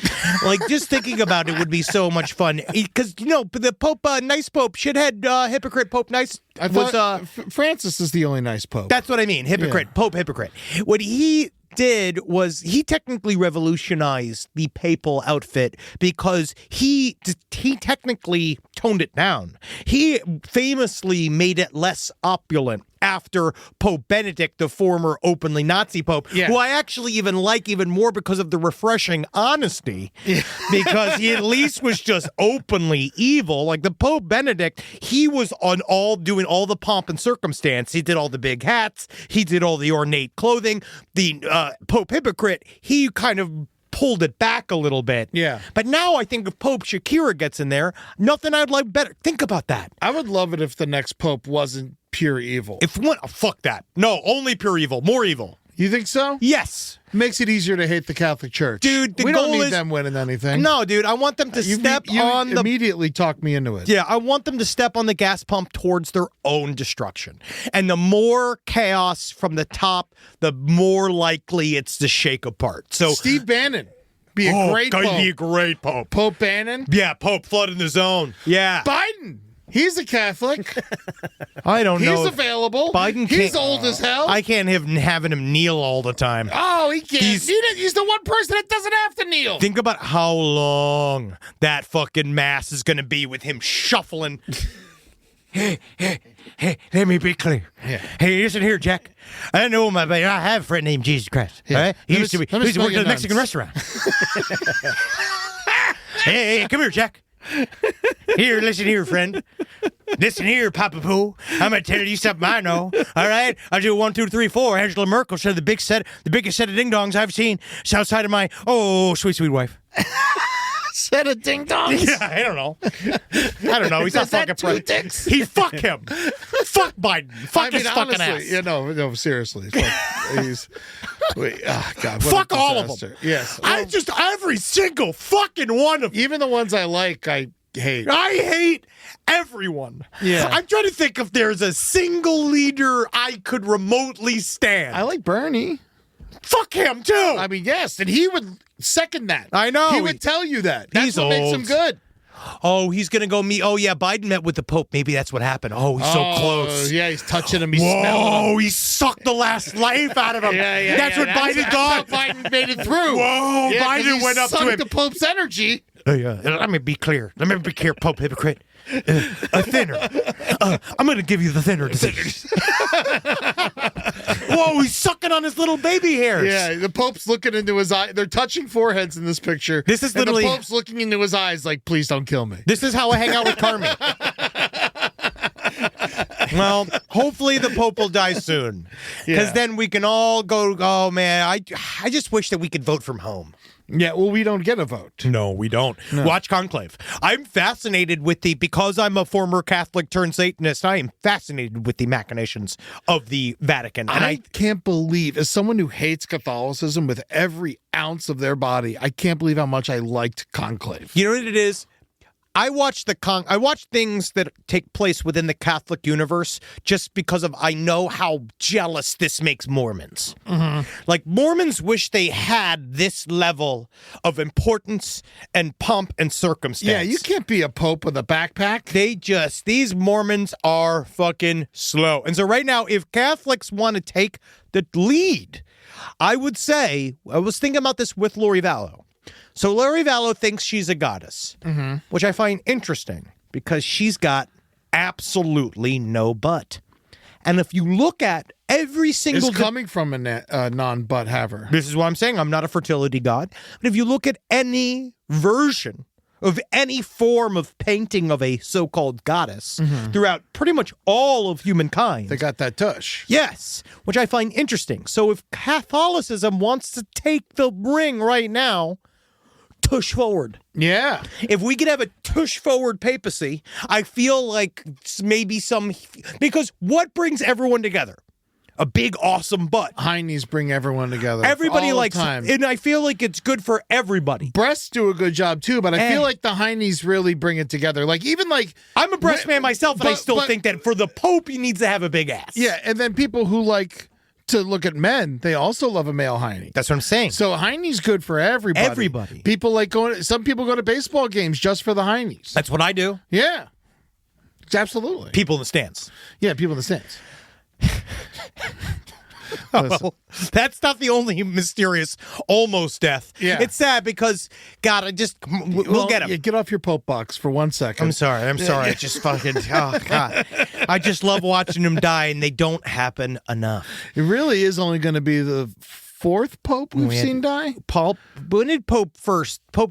[SPEAKER 5] Like, just thinking about it would be so much fun. Because, the Pope, nice Pope, shithead, hypocrite Pope, nice...
[SPEAKER 1] I thought Francis is the only nice Pope.
[SPEAKER 5] That's what I mean, hypocrite,
[SPEAKER 1] Yeah.
[SPEAKER 5] Pope hypocrite. What he did was he technically revolutionized the papal outfit because he technically toned it down. He famously made it less opulent after Pope Benedict, the former openly Nazi Pope, who I actually even like even more because of the refreshing honesty, because he at least was just openly evil. Like the Pope Benedict, he was doing all the pomp and circumstance. He did all the big hats. He did all the ornate clothing. The Pope hypocrite, he kind of pulled it back a little bit.
[SPEAKER 1] Yeah.
[SPEAKER 5] But now I think if Pope Shakira gets in there, nothing I'd like better. Think about that.
[SPEAKER 1] I would love it if the next Pope wasn't pure evil.
[SPEAKER 5] Fuck that. No, only pure evil. More evil.
[SPEAKER 1] You think so?
[SPEAKER 5] Yes.
[SPEAKER 1] Makes it easier to hate the Catholic Church.
[SPEAKER 5] Dude, the
[SPEAKER 1] we don't
[SPEAKER 5] goal
[SPEAKER 1] need
[SPEAKER 5] is-
[SPEAKER 1] them winning anything.
[SPEAKER 5] No, dude, I want them to step on the...
[SPEAKER 1] immediately talk me into it.
[SPEAKER 5] Yeah, I want them to step on the gas pump towards their own destruction. And the more chaos from the top, the more likely it's to shake apart. So
[SPEAKER 1] Steve Bannon. Be a great Pope.
[SPEAKER 5] Be a great Pope.
[SPEAKER 1] Pope Bannon.
[SPEAKER 5] Yeah, Pope flooding the zone. Yeah.
[SPEAKER 1] Biden. He's a Catholic.
[SPEAKER 5] I don't know.
[SPEAKER 1] He's available.
[SPEAKER 5] Biden
[SPEAKER 1] He's
[SPEAKER 5] can't-
[SPEAKER 1] old as hell.
[SPEAKER 5] I can't have having him kneel all the time.
[SPEAKER 1] Oh, he can't.
[SPEAKER 5] He's-
[SPEAKER 1] He's the one person that doesn't have to kneel.
[SPEAKER 5] Think about how long that fucking mass is going to be with him shuffling. Hey, let me be clear.
[SPEAKER 1] Yeah.
[SPEAKER 5] Hey, listen here, Jack. I know I have a friend named Jesus Christ.
[SPEAKER 1] Yeah.
[SPEAKER 5] All right? He
[SPEAKER 1] Let me-
[SPEAKER 5] used to
[SPEAKER 1] let me
[SPEAKER 5] work
[SPEAKER 1] smell
[SPEAKER 5] at
[SPEAKER 1] your
[SPEAKER 5] a Mexican
[SPEAKER 1] nuts.
[SPEAKER 5] restaurant. hey, come here, Jack. Here, listen here, friend. Listen here, Papa Pooh. I'm gonna tell you something I know. All right, I do 1, 2, 3, 4. Angela Merkel said the biggest set of ding dongs I've seen outside of my sweet wife.
[SPEAKER 1] Set of ding dongs.
[SPEAKER 5] Yeah, I don't know. He's not
[SPEAKER 1] Is that
[SPEAKER 5] fucking
[SPEAKER 1] two
[SPEAKER 5] president.
[SPEAKER 1] dicks?
[SPEAKER 5] He fuck him. Fuck Biden. Fuck his fucking ass.
[SPEAKER 1] Yeah, no, seriously. God, what
[SPEAKER 5] Fuck
[SPEAKER 1] a
[SPEAKER 5] all of
[SPEAKER 1] disaster.
[SPEAKER 5] them.
[SPEAKER 1] Yes.
[SPEAKER 5] I just every single fucking one of them.
[SPEAKER 1] Even the ones I like, I hate.
[SPEAKER 5] I hate everyone.
[SPEAKER 1] Yeah.
[SPEAKER 5] I'm trying to think if there's a single leader I could remotely stand.
[SPEAKER 1] I like Bernie.
[SPEAKER 5] Fuck him too.
[SPEAKER 1] I mean, yes, and he would second that.
[SPEAKER 5] I know.
[SPEAKER 1] He would tell you that. That's
[SPEAKER 5] He's
[SPEAKER 1] what makes him
[SPEAKER 5] old.
[SPEAKER 1] good.
[SPEAKER 5] Oh, he's going to go meet. Oh, yeah, Biden met with the Pope. Maybe that's what happened. Oh, he's so close.
[SPEAKER 1] Yeah, he's touching him. He's smelling him.
[SPEAKER 5] He sucked the last life out of him. That's what Biden thought.
[SPEAKER 1] Biden made it through.
[SPEAKER 5] Whoa, Biden went up to him.
[SPEAKER 1] The Pope's energy.
[SPEAKER 5] Let me be clear. Pope hypocrite. A thinner. I'm going to give you the thinner disease. Whoa, he's sucking on his little baby hairs.
[SPEAKER 1] Yeah, the Pope's looking into his eye. They're touching foreheads in this picture.
[SPEAKER 5] This is literally.
[SPEAKER 1] And the Pope's looking into his eyes like, please don't kill me.
[SPEAKER 5] This is how I hang out with Carmi. Well, hopefully the Pope will die soon. Because then we can all go, oh, man, I just wish that we could vote from home.
[SPEAKER 1] Yeah, well, we don't get a vote.
[SPEAKER 5] No, we don't. No. Watch Conclave. I'm fascinated with because I'm a former Catholic turned Satanist, I am fascinated with the machinations of the Vatican. And
[SPEAKER 1] I can't believe, as someone who hates Catholicism with every ounce of their body, I can't believe how much I liked Conclave.
[SPEAKER 5] You know what it is? I watch things that take place within the Catholic universe just because I know how jealous this makes Mormons. Mm-hmm. Like, Mormons wish they had this level of importance and pomp and circumstance.
[SPEAKER 1] Yeah, you can't be a pope with a backpack.
[SPEAKER 5] These Mormons are fucking slow. And so right now, if Catholics want to take the lead, I would say, I was thinking about this with Lori Vallow. So Lori Vallow thinks she's a goddess, which I find interesting because she's got absolutely no butt. And if you look at every single...
[SPEAKER 1] It's coming from a non-butt haver.
[SPEAKER 5] This is what I'm saying. I'm not a fertility god. But if you look at any version of any form of painting of a so-called goddess throughout pretty much all of humankind...
[SPEAKER 1] They got that tush.
[SPEAKER 5] Yes, which I find interesting. So if Catholicism wants to take the ring right now... tush forward.
[SPEAKER 1] Yeah.
[SPEAKER 5] If we could have a tush forward papacy, I feel like maybe because what brings everyone together? A big, awesome butt.
[SPEAKER 1] Heinies bring everyone together.
[SPEAKER 5] Everybody
[SPEAKER 1] all
[SPEAKER 5] likes
[SPEAKER 1] the time.
[SPEAKER 5] And I feel like it's good for everybody.
[SPEAKER 1] Breasts do a good job too, but I feel like the heinies really bring it together. Like, even like...
[SPEAKER 5] I'm a breast man myself, but I still think that for the Pope, he needs to have a big ass.
[SPEAKER 1] Yeah, and then people who like... to look at men, they also love a male hiney.
[SPEAKER 5] That's what I'm saying.
[SPEAKER 1] So hiney's good for everybody.
[SPEAKER 5] Everybody.
[SPEAKER 1] People like some people go to baseball games just for the heinies.
[SPEAKER 5] That's what I do.
[SPEAKER 1] Yeah. Absolutely.
[SPEAKER 5] People in the stands.
[SPEAKER 1] Yeah, people in the stands.
[SPEAKER 5] Well, that's not the only mysterious almost death.
[SPEAKER 1] Yeah.
[SPEAKER 5] It's sad because, God, we'll get him.
[SPEAKER 1] Yeah, get off your Pope box for 1 second.
[SPEAKER 5] I'm sorry. I just fucking, oh, God. I just love watching them die, and they don't happen enough.
[SPEAKER 1] It really is only going to be the fourth Pope we've seen die.
[SPEAKER 5] When did Pope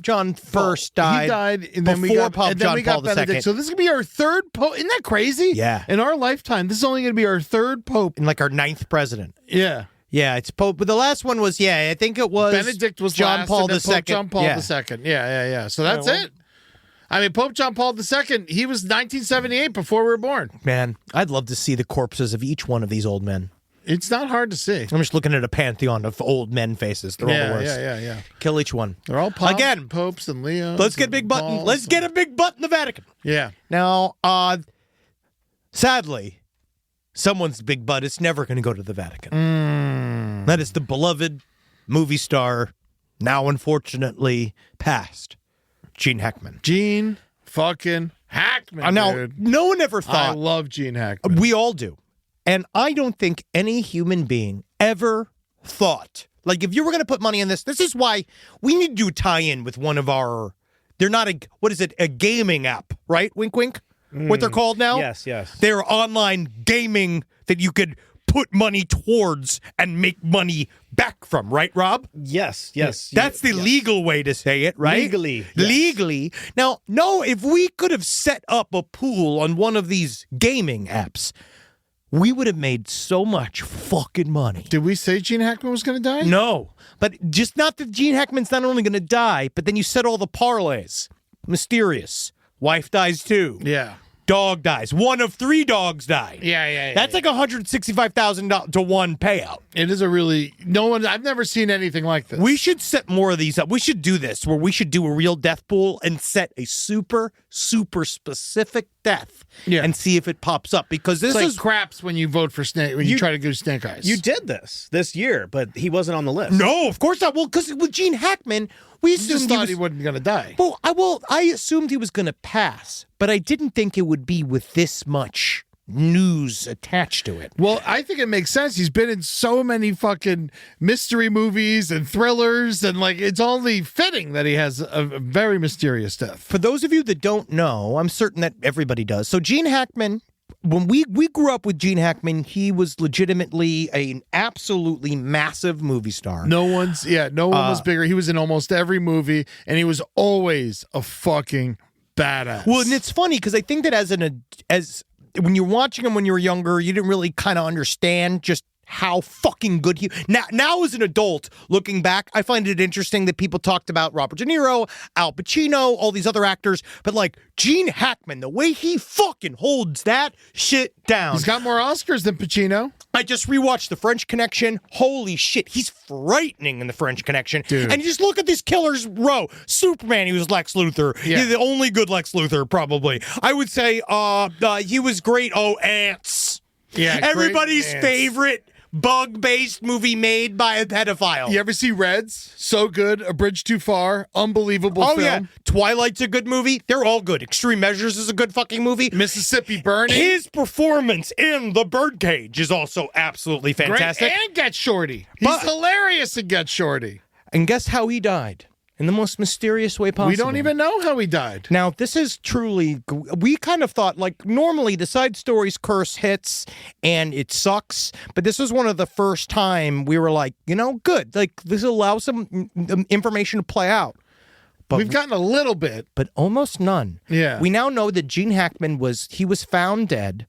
[SPEAKER 5] John first died?
[SPEAKER 1] He died, and then we got Benedict.
[SPEAKER 5] II.
[SPEAKER 1] So this is going to be our third Pope. Isn't that crazy?
[SPEAKER 5] Yeah.
[SPEAKER 1] In our lifetime, this is only going to be our third Pope.
[SPEAKER 5] And like our 9th president.
[SPEAKER 1] Yeah.
[SPEAKER 5] Yeah, it's Pope. But the last one was, I think it was
[SPEAKER 1] Benedict was
[SPEAKER 5] John
[SPEAKER 1] last,
[SPEAKER 5] Paul
[SPEAKER 1] and then
[SPEAKER 5] II.
[SPEAKER 1] Pope John Paul II. Yeah. So that's it. I mean, Pope John Paul II, he was 1978 before we were born.
[SPEAKER 5] Man, I'd love to see the corpses of each one of these old men.
[SPEAKER 1] It's not hard to see.
[SPEAKER 5] I'm just looking at a pantheon of old men faces. They're all the worst.
[SPEAKER 1] Yeah.
[SPEAKER 5] Kill each one.
[SPEAKER 1] They're all popes and Leos.
[SPEAKER 5] Let's get a big butt. Let's get a big butt in the Vatican.
[SPEAKER 1] Yeah.
[SPEAKER 5] Now, sadly, someone's big butt is never going to go to the Vatican. That is the beloved movie star, now unfortunately passed, Gene Hackman.
[SPEAKER 1] Gene fucking Hackman.
[SPEAKER 5] Now,
[SPEAKER 1] dude.
[SPEAKER 5] no one ever thought.
[SPEAKER 1] I love Gene Hackman.
[SPEAKER 5] We all do. And I don't think any human being ever thought, like, if you were going to put money in this is why we need to tie in with one of our, they're not a gaming app, right? Wink, wink. What they're called now?
[SPEAKER 8] Yes.
[SPEAKER 5] They're online gaming that you could put money towards and make money back from, right, Rob?
[SPEAKER 8] Yes.
[SPEAKER 5] That's the legal way to say it, right?
[SPEAKER 8] Legally. Yes.
[SPEAKER 5] Legally. Now, no, if we could have set up a pool on one of these gaming apps, we would have made so much fucking money.
[SPEAKER 1] Did we say Gene Hackman was going to die?
[SPEAKER 5] No, but just not that Gene Hackman's not only going to die, but then you set all the parlays. Mysterious. Wife dies too.
[SPEAKER 1] Yeah.
[SPEAKER 5] Dog dies. One of 3 dogs died.
[SPEAKER 1] Yeah.
[SPEAKER 5] That's like $165,000 to 1 payout.
[SPEAKER 1] It is I've never seen anything like this.
[SPEAKER 5] We should set more of these up. We should do this where we should do a real death pool and set a super, super specific death and see if it pops up, because this
[SPEAKER 1] it's
[SPEAKER 5] is
[SPEAKER 1] like craps when you vote for Snake, when you try to go Snake Eyes.
[SPEAKER 8] You did this year, but he wasn't on the list.
[SPEAKER 5] No, of course not. Well, because with Gene Hackman, We
[SPEAKER 1] You
[SPEAKER 5] assumed
[SPEAKER 1] just thought
[SPEAKER 5] was,
[SPEAKER 1] he wasn't going to die.
[SPEAKER 5] Well, I assumed he was going to pass, but I didn't think it would be with this much news attached to it.
[SPEAKER 1] Well, I think it makes sense. He's been in so many fucking mystery movies and thrillers, and like it's only fitting that he has a very mysterious death.
[SPEAKER 5] For those of you that don't know, I'm certain that everybody does. So Gene Hackman, when we grew up with Gene Hackman, he was legitimately an absolutely massive movie star.
[SPEAKER 1] No one was bigger. He was in almost every movie, and he was always a fucking badass.
[SPEAKER 5] Well, and it's funny because I think that as when you're watching him when you were younger, you didn't really kind of understand just how fucking good he. Now as an adult, looking back, I find it interesting that people talked about Robert De Niro, Al Pacino, all these other actors, but like Gene Hackman, the way he fucking holds that shit down.
[SPEAKER 1] He's got more Oscars than Pacino.
[SPEAKER 5] I just rewatched The French Connection. Holy shit, he's frightening in The French Connection.
[SPEAKER 1] Dude.
[SPEAKER 5] And you just look at this killer's row. Superman, he was Lex Luthor.
[SPEAKER 1] Yeah.
[SPEAKER 5] He's the only good Lex Luthor, probably. I would say he was great. Oh, Ants.
[SPEAKER 1] Yeah,
[SPEAKER 5] everybody's
[SPEAKER 1] great Ants.
[SPEAKER 5] favorite bug-based movie made by a pedophile.
[SPEAKER 1] You ever see Reds? So good. A Bridge Too Far. Unbelievable film.
[SPEAKER 5] Yeah. Twilight's a good movie. They're all good. Extreme Measures is a good fucking movie.
[SPEAKER 1] Mississippi Burning.
[SPEAKER 5] His performance in The Birdcage is also absolutely fantastic.
[SPEAKER 1] Great. And Get Shorty. He's hilarious in Get Shorty.
[SPEAKER 5] And guess how he died? In the most mysterious way possible.
[SPEAKER 1] We don't even know how he died.
[SPEAKER 5] Now, this is truly, we kind of thought, like, normally the side stories curse hits and it sucks, but this was one of the first time we were like, good. Like, this allows some information to play out. But
[SPEAKER 1] we've gotten a little bit.
[SPEAKER 5] But almost none.
[SPEAKER 1] Yeah.
[SPEAKER 5] We now know that Gene Hackman was found dead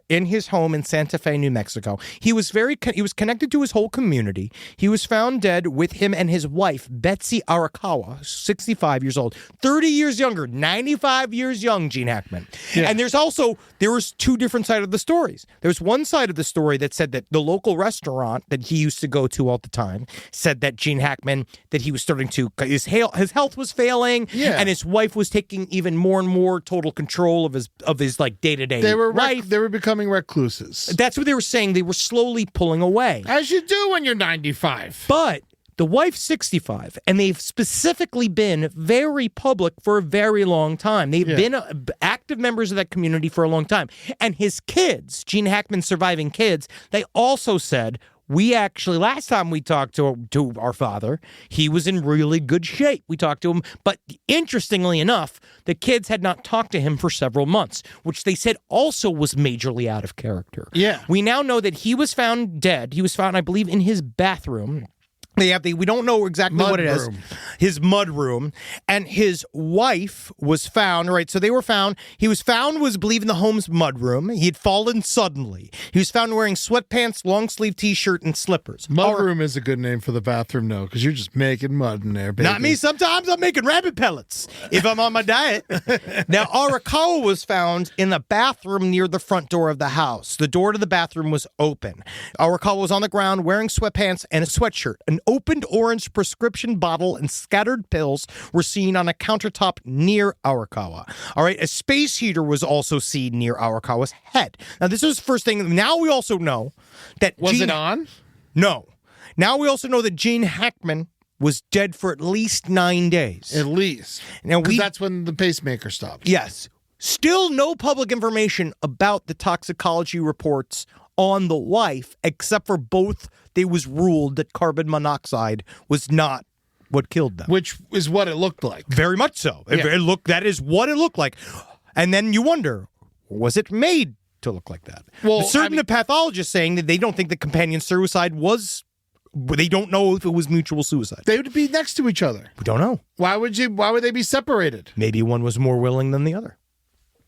[SPEAKER 5] in his home in Santa Fe, New Mexico. He was connected to his whole community. He was found dead with him and his wife, Betsy Arakawa, 65 years old, 30 years younger, 95 years young, Gene Hackman. Yeah. And there was two different sides of the stories. There's one side of the story that said that the local restaurant that he used to go to all the time said that Gene Hackman, that he was starting to, his health was failing, and his wife was taking even more and more total control of his like day-to-day life.
[SPEAKER 1] They were becoming recluses.
[SPEAKER 5] That's what they were saying. They were slowly pulling away.
[SPEAKER 1] As you do when you're 95.
[SPEAKER 5] But the wife's 65, and they've specifically been very public for a very long time. They've been active members of that community for a long time. And his kids, Gene Hackman's surviving kids, they also said, we actually, last time we talked to our father, he was in really good shape. We talked to him, but interestingly enough, the kids had not talked to him for several months, which they said also was majorly out of character.
[SPEAKER 1] Yeah.
[SPEAKER 5] We now know that he was found dead. He was found, I believe, in his bathroom. We don't know exactly what it is. His mud room. And his wife was found, right? So they were found. He was found, was believed in the home's mud room. He had fallen suddenly. He was found wearing sweatpants, long sleeve t-shirt, and slippers.
[SPEAKER 1] Mud room is a good name for the bathroom, though, because you're just making mud in there, baby.
[SPEAKER 5] Not me. Sometimes I'm making rabbit pellets if I'm on my diet. Now, Arakawa was found in the bathroom near the front door of the house. The door to the bathroom was open. Arakawa was on the ground wearing sweatpants and a sweatshirt. An opened orange prescription bottle and scattered pills were seen on a countertop near Arakawa. All right, a space heater was also seen near Arakawa's head. Now, this was the first thing. Now we also know that
[SPEAKER 1] Was it on?
[SPEAKER 5] No. Now we also know that Gene Hackman was dead for at least 9 days.
[SPEAKER 1] At least. Now that's when the pacemaker stopped.
[SPEAKER 5] Yes. Still no public information about the toxicology reports on the wife, except for both. They was ruled that carbon monoxide was not what killed them.
[SPEAKER 1] Which is what it looked like.
[SPEAKER 5] Very much so.
[SPEAKER 1] Yeah.
[SPEAKER 5] That is what it looked like. And then you wonder, was it made to look like that?
[SPEAKER 1] Well,
[SPEAKER 5] the pathologists saying that they don't think the companion suicide was. They don't know if it was mutual suicide.
[SPEAKER 1] They would be next to each other.
[SPEAKER 5] We don't know.
[SPEAKER 1] Why would they be separated?
[SPEAKER 5] Maybe one was more willing than the other.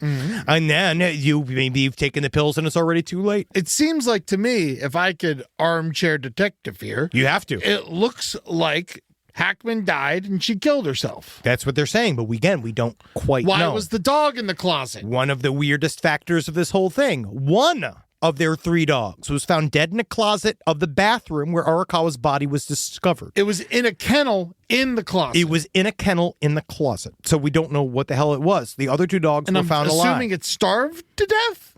[SPEAKER 5] Mm-hmm. And then you've taken the pills and it's already too late.
[SPEAKER 1] It seems like to me, if I could armchair detective here,
[SPEAKER 5] you have to.
[SPEAKER 1] It looks like Hackman died and she killed herself.
[SPEAKER 5] That's what they're saying, but we don't quite know.
[SPEAKER 1] Why was the dog in the closet?
[SPEAKER 5] One of the weirdest factors of this whole thing. One of their 3 dogs was found dead in a closet of the bathroom where Arakawa's body was discovered.
[SPEAKER 1] It was in a kennel in the closet.
[SPEAKER 5] It was in a kennel in the closet. So we don't know what the hell it was. The other 2 dogs were found alive.
[SPEAKER 1] Assuming it starved to death?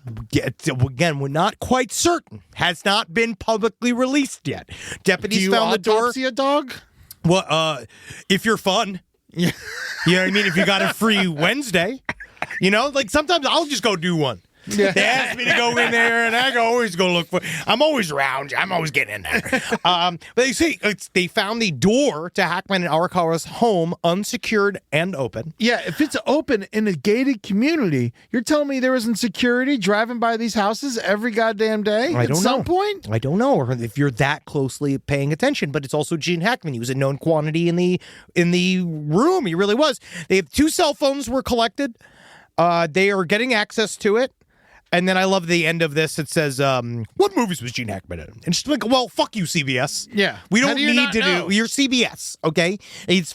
[SPEAKER 5] Again, we're not quite certain. Has not been publicly released yet. Deputies
[SPEAKER 1] Do you
[SPEAKER 5] found the door.
[SPEAKER 1] autopsy a dog?
[SPEAKER 5] Well, if you're fun, you know what I mean? If you got a free Wednesday, like sometimes I'll just go do one. Yeah. They ask me to go in there, and I always go look for. I'm always around. I'm always getting in there. But they say they found the door to Hackman and Arakawa's home unsecured and open.
[SPEAKER 1] Yeah, if it's open in a gated community, you're telling me there isn't security driving by these houses every goddamn day?
[SPEAKER 5] I don't know.
[SPEAKER 1] At some point?
[SPEAKER 5] I don't know, or if you're that closely paying attention. But it's also Gene Hackman. He was a known quantity in the room. He really was. They have 2 cell phones were collected. They are getting access to it. And then I love the end of this. It says, what movies was Gene Hackman in? And she's like, well, fuck you, CBS.
[SPEAKER 1] Yeah.
[SPEAKER 5] We don't
[SPEAKER 1] How do you
[SPEAKER 5] need
[SPEAKER 1] not
[SPEAKER 5] to
[SPEAKER 1] know?
[SPEAKER 5] do. You're CBS, okay? He's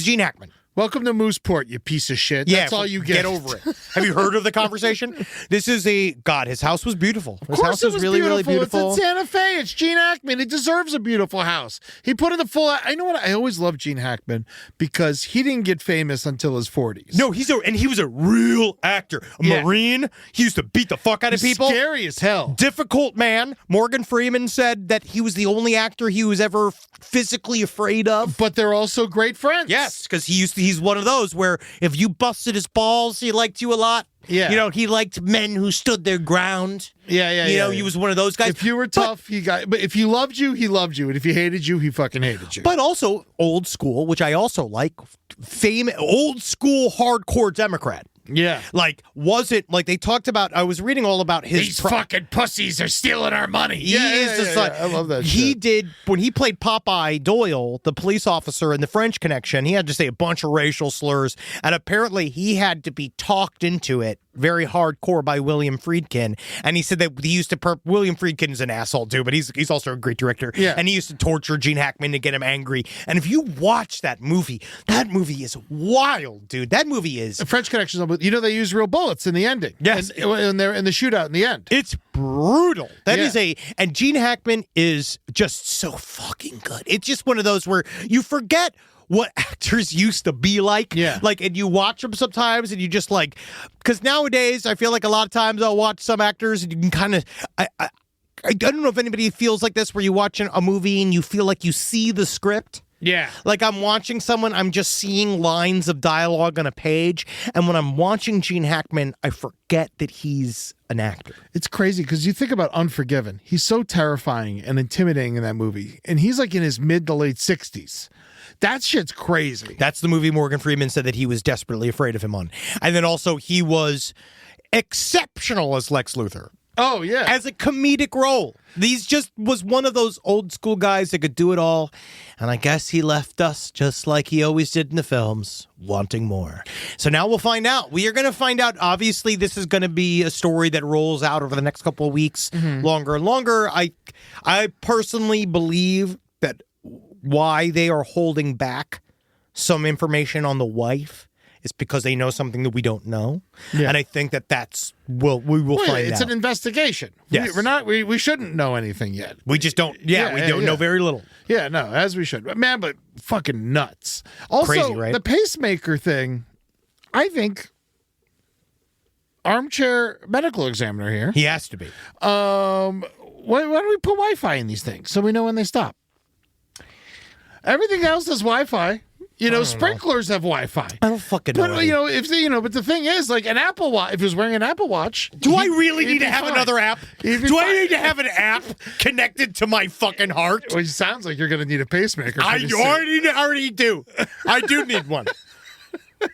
[SPEAKER 5] Gene Hackman.
[SPEAKER 1] Welcome to Mooseport, you piece of shit. That's all you get.
[SPEAKER 5] Get over it. Have you heard of the conversation? This is his house was beautiful. His
[SPEAKER 1] Of course
[SPEAKER 5] house
[SPEAKER 1] it
[SPEAKER 5] was
[SPEAKER 1] was
[SPEAKER 5] really, really beautiful.
[SPEAKER 1] It's in Santa Fe. It's Gene Hackman. He deserves a beautiful house. He put in the full. I know what I always loved Gene Hackman because he didn't get famous until his 40s.
[SPEAKER 5] No, he was a real actor. Marine. He used to beat the fuck out of people.
[SPEAKER 1] Scary as hell.
[SPEAKER 5] Difficult man. Morgan Freeman said that he was the only actor he was ever physically afraid of.
[SPEAKER 1] But they're also great friends.
[SPEAKER 5] Yes, because he's one of those where if you busted his balls, he liked you a lot.
[SPEAKER 1] Yeah.
[SPEAKER 5] He liked men who stood their ground.
[SPEAKER 1] Yeah.
[SPEAKER 5] He was one of those guys.
[SPEAKER 1] If you were tough, but if he loved you, he loved you. And if he hated you, he fucking hated you.
[SPEAKER 5] But also old school, which I also like, old school hardcore Democrat.
[SPEAKER 1] Yeah.
[SPEAKER 5] Like, was it like they talked about? I was reading all about his.
[SPEAKER 1] These fucking pussies are stealing our money.
[SPEAKER 5] I
[SPEAKER 1] love that
[SPEAKER 5] He
[SPEAKER 1] shit.
[SPEAKER 5] did, when he played Popeye Doyle, the police officer in The French Connection, he had to say a bunch of racial slurs. And apparently he had to be talked into it very hardcore by William Friedkin. And he said that he used to, William Friedkin is an asshole too, but he's also a great director.
[SPEAKER 1] Yeah.
[SPEAKER 5] And he used to torture Gene Hackman to get him angry. And if you watch that movie is wild, dude. That movie is.
[SPEAKER 1] The French Connection, they use real bullets in the ending.
[SPEAKER 5] Yes.
[SPEAKER 1] And they're in the shootout in the end.
[SPEAKER 5] It's brutal. That is
[SPEAKER 1] Yeah.
[SPEAKER 5] and Gene Hackman is just so fucking good. It's just one of those where you forget what actors used to be like.
[SPEAKER 1] Yeah.
[SPEAKER 5] Like, and you watch them sometimes and you just like, because nowadays I feel like a lot of times I'll watch some actors and you can kind of, I don't know if anybody feels like this where you watch a movie and you feel like you see the script.
[SPEAKER 1] Yeah.
[SPEAKER 5] Like I'm watching someone, I'm just seeing lines of dialogue on a page. And when I'm watching Gene Hackman, I forget that he's an actor.
[SPEAKER 1] It's crazy because you think about Unforgiven. He's so terrifying and intimidating in that movie. And he's like in his mid to late 60s. That shit's crazy.
[SPEAKER 5] That's the movie Morgan Freeman said that he was desperately afraid of him on. And then also he was exceptional as Lex Luthor.
[SPEAKER 1] Oh, yeah.
[SPEAKER 5] As a comedic role. These just was one of those old school guys that could do it all. And I guess he left us, just like he always did in the films, wanting more. So now we'll find out. We are going to find out. Obviously, this is going to be a story that rolls out over the next couple of weeks, longer and longer. I personally believe that why they are holding back some information on the wife is because they know something that we don't know.
[SPEAKER 1] Yeah.
[SPEAKER 5] And I think we will find out.
[SPEAKER 1] It's an investigation.
[SPEAKER 5] Yes.
[SPEAKER 1] We shouldn't know anything yet.
[SPEAKER 5] We just don't. Yeah, we don't know very little.
[SPEAKER 1] Yeah, no, as we should. But man, but fucking nuts. Also,
[SPEAKER 5] Crazy, right?
[SPEAKER 1] The pacemaker thing, I think armchair medical examiner here.
[SPEAKER 5] He has to be.
[SPEAKER 1] Why do we put Wi-Fi in these things so we know when they stop? Everything else has Wi-Fi. Sprinklers have Wi-Fi.
[SPEAKER 5] I don't fucking know.
[SPEAKER 1] But but the thing is, like an Apple Watch. If he was wearing an Apple Watch,
[SPEAKER 5] Do I really
[SPEAKER 1] he'd
[SPEAKER 5] need to
[SPEAKER 1] be
[SPEAKER 5] have
[SPEAKER 1] fine.
[SPEAKER 5] another app?
[SPEAKER 1] He'd be
[SPEAKER 5] Do I
[SPEAKER 1] fine.
[SPEAKER 5] need to have an app connected to my fucking heart?
[SPEAKER 1] Well, it sounds like you're going to need a pacemaker.
[SPEAKER 5] I
[SPEAKER 1] pretty soon.
[SPEAKER 5] already do. I do need one.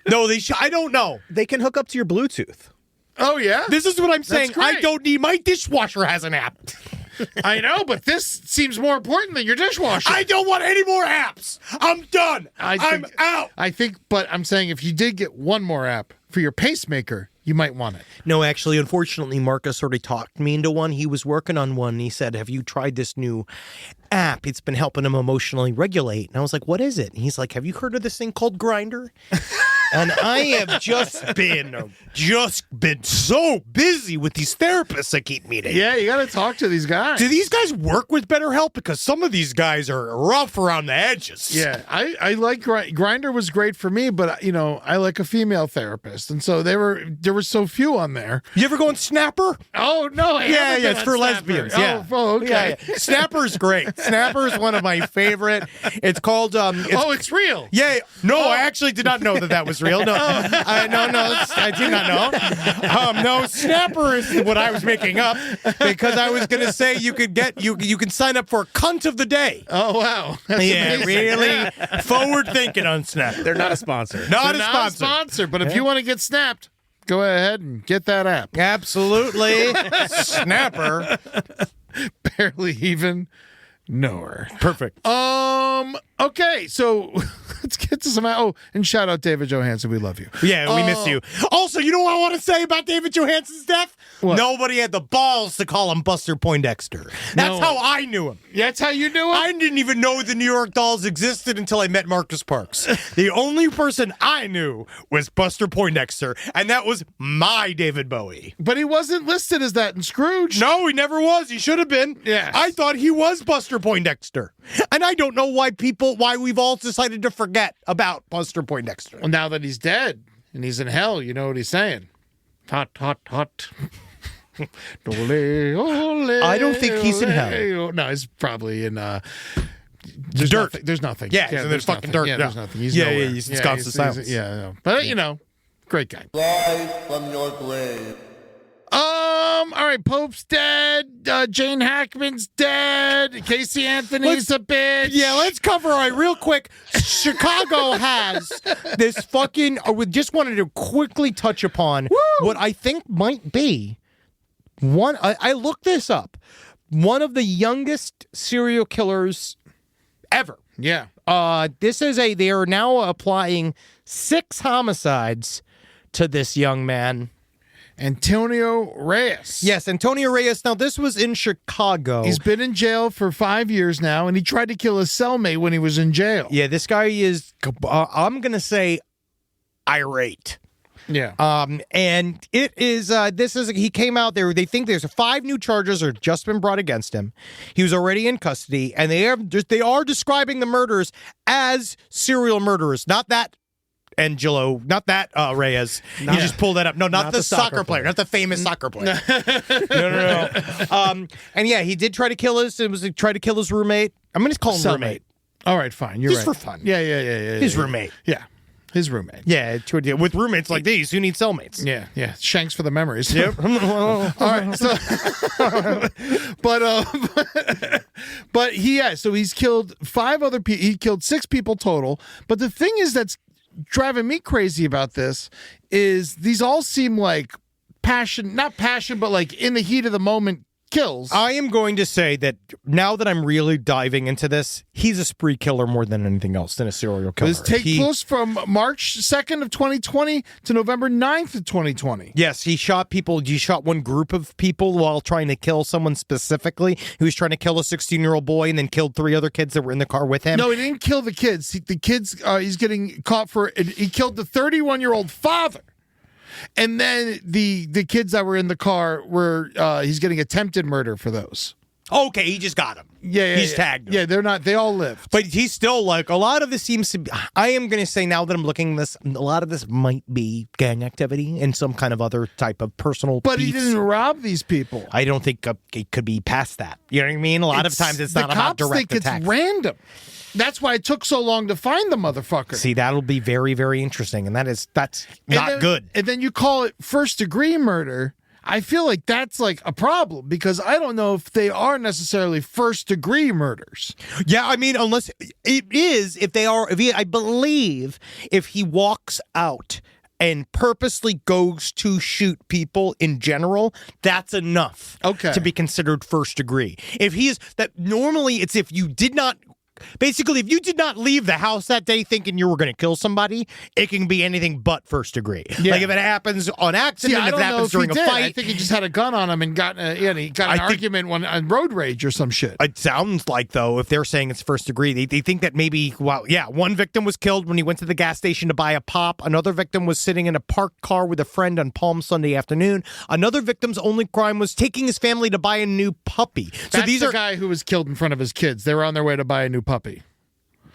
[SPEAKER 5] No, I don't know.
[SPEAKER 8] They can hook up to your Bluetooth.
[SPEAKER 1] Oh yeah,
[SPEAKER 5] This is what I'm saying.
[SPEAKER 1] great.
[SPEAKER 5] I don't need. My dishwasher has an app.
[SPEAKER 1] I know, but this seems more important than your dishwasher.
[SPEAKER 5] I don't want any more apps. I'm done. I'm out.
[SPEAKER 1] I think, but I'm saying if you did get one more app for your pacemaker, you might want it.
[SPEAKER 5] No, actually, unfortunately, Marcus already talked me into one. He was working on one. He said, have you tried this new app? It's been helping him emotionally regulate. And I was like, what is it? And he's like, have you heard of this thing called Grindr? And I have just been so busy with these therapists I keep meeting.
[SPEAKER 1] Yeah, you got to talk to these guys.
[SPEAKER 5] Do these guys work with BetterHelp? Because some of these guys are rough around the edges.
[SPEAKER 1] Yeah, I like Grindr was great for me, but I like a female therapist, and so there were so few on there.
[SPEAKER 5] You ever go on Snapper?
[SPEAKER 1] Oh no,
[SPEAKER 5] Yeah, it's for lesbians. Yeah.
[SPEAKER 1] Oh, okay.
[SPEAKER 5] Yeah. Snapper's great. Snapper's one of my favorite. It's called.
[SPEAKER 1] It's real.
[SPEAKER 5] Yeah. No, I actually did not know that was real. No, no, I did not know. No, Snapper is what I was making up because I was going to say you can sign up for a cunt of the day.
[SPEAKER 1] Oh wow. That's amazing.
[SPEAKER 5] Really forward thinking on Snapper.
[SPEAKER 8] They're not a sponsor.
[SPEAKER 1] Not a sponsor, but if you want to get snapped, go ahead and get that app.
[SPEAKER 5] Absolutely. Snapper.
[SPEAKER 1] Barely even know her.
[SPEAKER 5] Perfect.
[SPEAKER 1] Okay, so let's get to some. Oh, and shout out David Johansen. We love you.
[SPEAKER 5] Yeah, we miss you. Also, you know what I want to say about David Johansen's death?
[SPEAKER 1] What?
[SPEAKER 5] Nobody had the balls to call him Buster Poindexter. That's how I knew him.
[SPEAKER 1] That's how you knew him?
[SPEAKER 5] I didn't even know the New York Dolls existed until I met Marcus Parks. The only person I knew was Buster Poindexter, and that was my David Bowie.
[SPEAKER 1] But he wasn't listed as that in Scrooge.
[SPEAKER 5] No, he never was. He should have been.
[SPEAKER 1] Yes.
[SPEAKER 5] I thought he was Buster Poindexter. And I don't know why we've all decided to forget about Buster Poindexter.
[SPEAKER 1] Well, now that he's dead and he's in hell, you know what he's saying? Hot, hot, hot. Ole, ole,
[SPEAKER 5] I don't think he's in hell.
[SPEAKER 1] ole. No, he's probably in
[SPEAKER 5] There's dirt.
[SPEAKER 1] There's nothing.
[SPEAKER 5] Yeah, so there's fucking
[SPEAKER 1] nothing.
[SPEAKER 5] dirt.
[SPEAKER 1] Yeah, there's nothing. He's
[SPEAKER 5] Yeah,
[SPEAKER 1] nowhere.
[SPEAKER 5] yeah, he's in constant silence.
[SPEAKER 1] Yeah, I know. But great guy.
[SPEAKER 6] Rise from your grave.
[SPEAKER 1] All right, Pope's dead. Jane Hackman's dead. Casey Anthony's a bitch.
[SPEAKER 5] Yeah, let's cover real quick. Chicago has this fucking. We just wanted to quickly touch upon what I think might be one. I looked this up. One of the youngest serial killers ever.
[SPEAKER 1] Yeah.
[SPEAKER 5] They are now applying 6 homicides to this young man.
[SPEAKER 1] Antonio Reyes.
[SPEAKER 5] Yes, Antonio Reyes. Now, this was in Chicago.
[SPEAKER 1] He's been in jail for 5 years now, and he tried to kill his cellmate when he was in jail.
[SPEAKER 5] Yeah, this guy is, I'm going to say, irate.
[SPEAKER 1] Yeah.
[SPEAKER 5] And it is, he came out there, they think there's 5 new charges are just been brought against him. He was already in custody, and they are describing the murders as serial murderers, not that Angelo, not that Reyes. You just pulled that up. No, not the soccer player, not the famous soccer player. No. And yeah, he did try to kill his roommate. I'm going to call him roommate.
[SPEAKER 1] All right, fine. You're
[SPEAKER 5] just
[SPEAKER 1] right.
[SPEAKER 5] for fun.
[SPEAKER 1] Yeah.
[SPEAKER 5] His roommate.
[SPEAKER 1] Yeah. His roommate.
[SPEAKER 5] Yeah, with roommates like these, who need cellmates?
[SPEAKER 1] Yeah. Shanks for the memories.
[SPEAKER 5] Yep.
[SPEAKER 1] All right. So, so he's killed 5 other people. He killed 6 people total. But the thing is that's driving me crazy about this is these all seem like not passion, but like in the heat of the moment kills.
[SPEAKER 5] I am going to say that now that I'm really diving into this, he's a spree killer more than anything else than a serial killer.
[SPEAKER 1] This takes place from March 2nd of 2020 to November 9th of 2020.
[SPEAKER 5] Yes, he shot people. He shot one group of people while trying to kill someone specifically. He was trying to kill a 16-year-old boy and then killed 3 other kids that were in the car with him.
[SPEAKER 1] No, he didn't kill the kids. The kids, he's getting caught for, he killed the 31-year-old father. And then the kids that were in the car he's getting attempted murder for those.
[SPEAKER 5] Okay, he just got him.
[SPEAKER 1] Yeah,
[SPEAKER 5] he's tagged them.
[SPEAKER 1] Yeah, they all lived.
[SPEAKER 5] But he's still like, a lot of this seems to be, I am going to say now that I'm looking at this, a lot of this might be gang activity and some kind of other type of personal
[SPEAKER 1] But
[SPEAKER 5] beefs.
[SPEAKER 1] he didn't rob these people.
[SPEAKER 5] I don't think it could be past that. You know what I mean? A lot of times it's not about direct
[SPEAKER 1] the cops
[SPEAKER 5] attacks.
[SPEAKER 1] think it's random. That's why it took so long to find the motherfucker.
[SPEAKER 5] See, that'll be very, very interesting, and that's not good.
[SPEAKER 1] And then you call it first-degree murder. I feel like that's like a problem because I don't know if they are necessarily first-degree murders.
[SPEAKER 5] Yeah, I mean, unless it is, I believe if he walks out and purposely goes to shoot people in general, that's enough
[SPEAKER 1] to
[SPEAKER 5] be considered first degree. If he is, that normally it's if you did not Basically, if you did not leave the house that day thinking you were going to kill somebody, it can be anything but first degree.
[SPEAKER 1] Yeah.
[SPEAKER 5] Like if it happens on accident,
[SPEAKER 1] I
[SPEAKER 5] if
[SPEAKER 1] don't
[SPEAKER 5] it
[SPEAKER 1] know
[SPEAKER 5] happens
[SPEAKER 1] if he
[SPEAKER 5] during a
[SPEAKER 1] did.
[SPEAKER 5] fight.
[SPEAKER 1] I think he just had a gun on him and got he got an argument on road rage or some shit.
[SPEAKER 5] It sounds like, though, if they're saying it's first degree, they think that maybe, one victim was killed when he went to the gas station to buy a pop. Another victim was sitting in a parked car with a friend on Palm Sunday afternoon. Another victim's only crime was taking his family to buy a new puppy. So
[SPEAKER 1] That's
[SPEAKER 5] these
[SPEAKER 1] the
[SPEAKER 5] are
[SPEAKER 1] guy who was killed in front of his kids. They were on their way to buy a new puppy.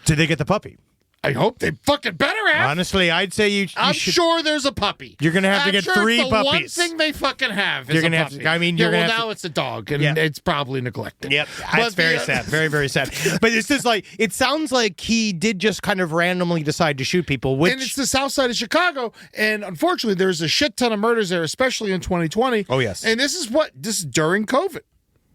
[SPEAKER 5] Did they get the puppy?
[SPEAKER 1] I hope they fucking better have.
[SPEAKER 5] Honestly, I'd say you
[SPEAKER 1] I'm
[SPEAKER 5] should.
[SPEAKER 1] sure there's a puppy.
[SPEAKER 5] You're gonna have to get
[SPEAKER 1] sure
[SPEAKER 5] 3
[SPEAKER 1] it's the one
[SPEAKER 5] puppies.
[SPEAKER 1] thing they fucking have is
[SPEAKER 5] You're gonna
[SPEAKER 1] a
[SPEAKER 5] have
[SPEAKER 1] puppy.
[SPEAKER 5] to- I mean, you're gonna have
[SPEAKER 1] now
[SPEAKER 5] to-
[SPEAKER 1] it's a dog, and
[SPEAKER 5] Yeah.
[SPEAKER 1] it's probably neglected.
[SPEAKER 5] Yep,
[SPEAKER 1] But
[SPEAKER 5] that's very sad. Very, very sad. But it's just like, it sounds like he did just kind of randomly decide to shoot people, which...
[SPEAKER 1] And it's the south side of Chicago, and unfortunately, there's a shit ton of murders there, especially in 2020.
[SPEAKER 5] Oh, yes.
[SPEAKER 1] And this is during COVID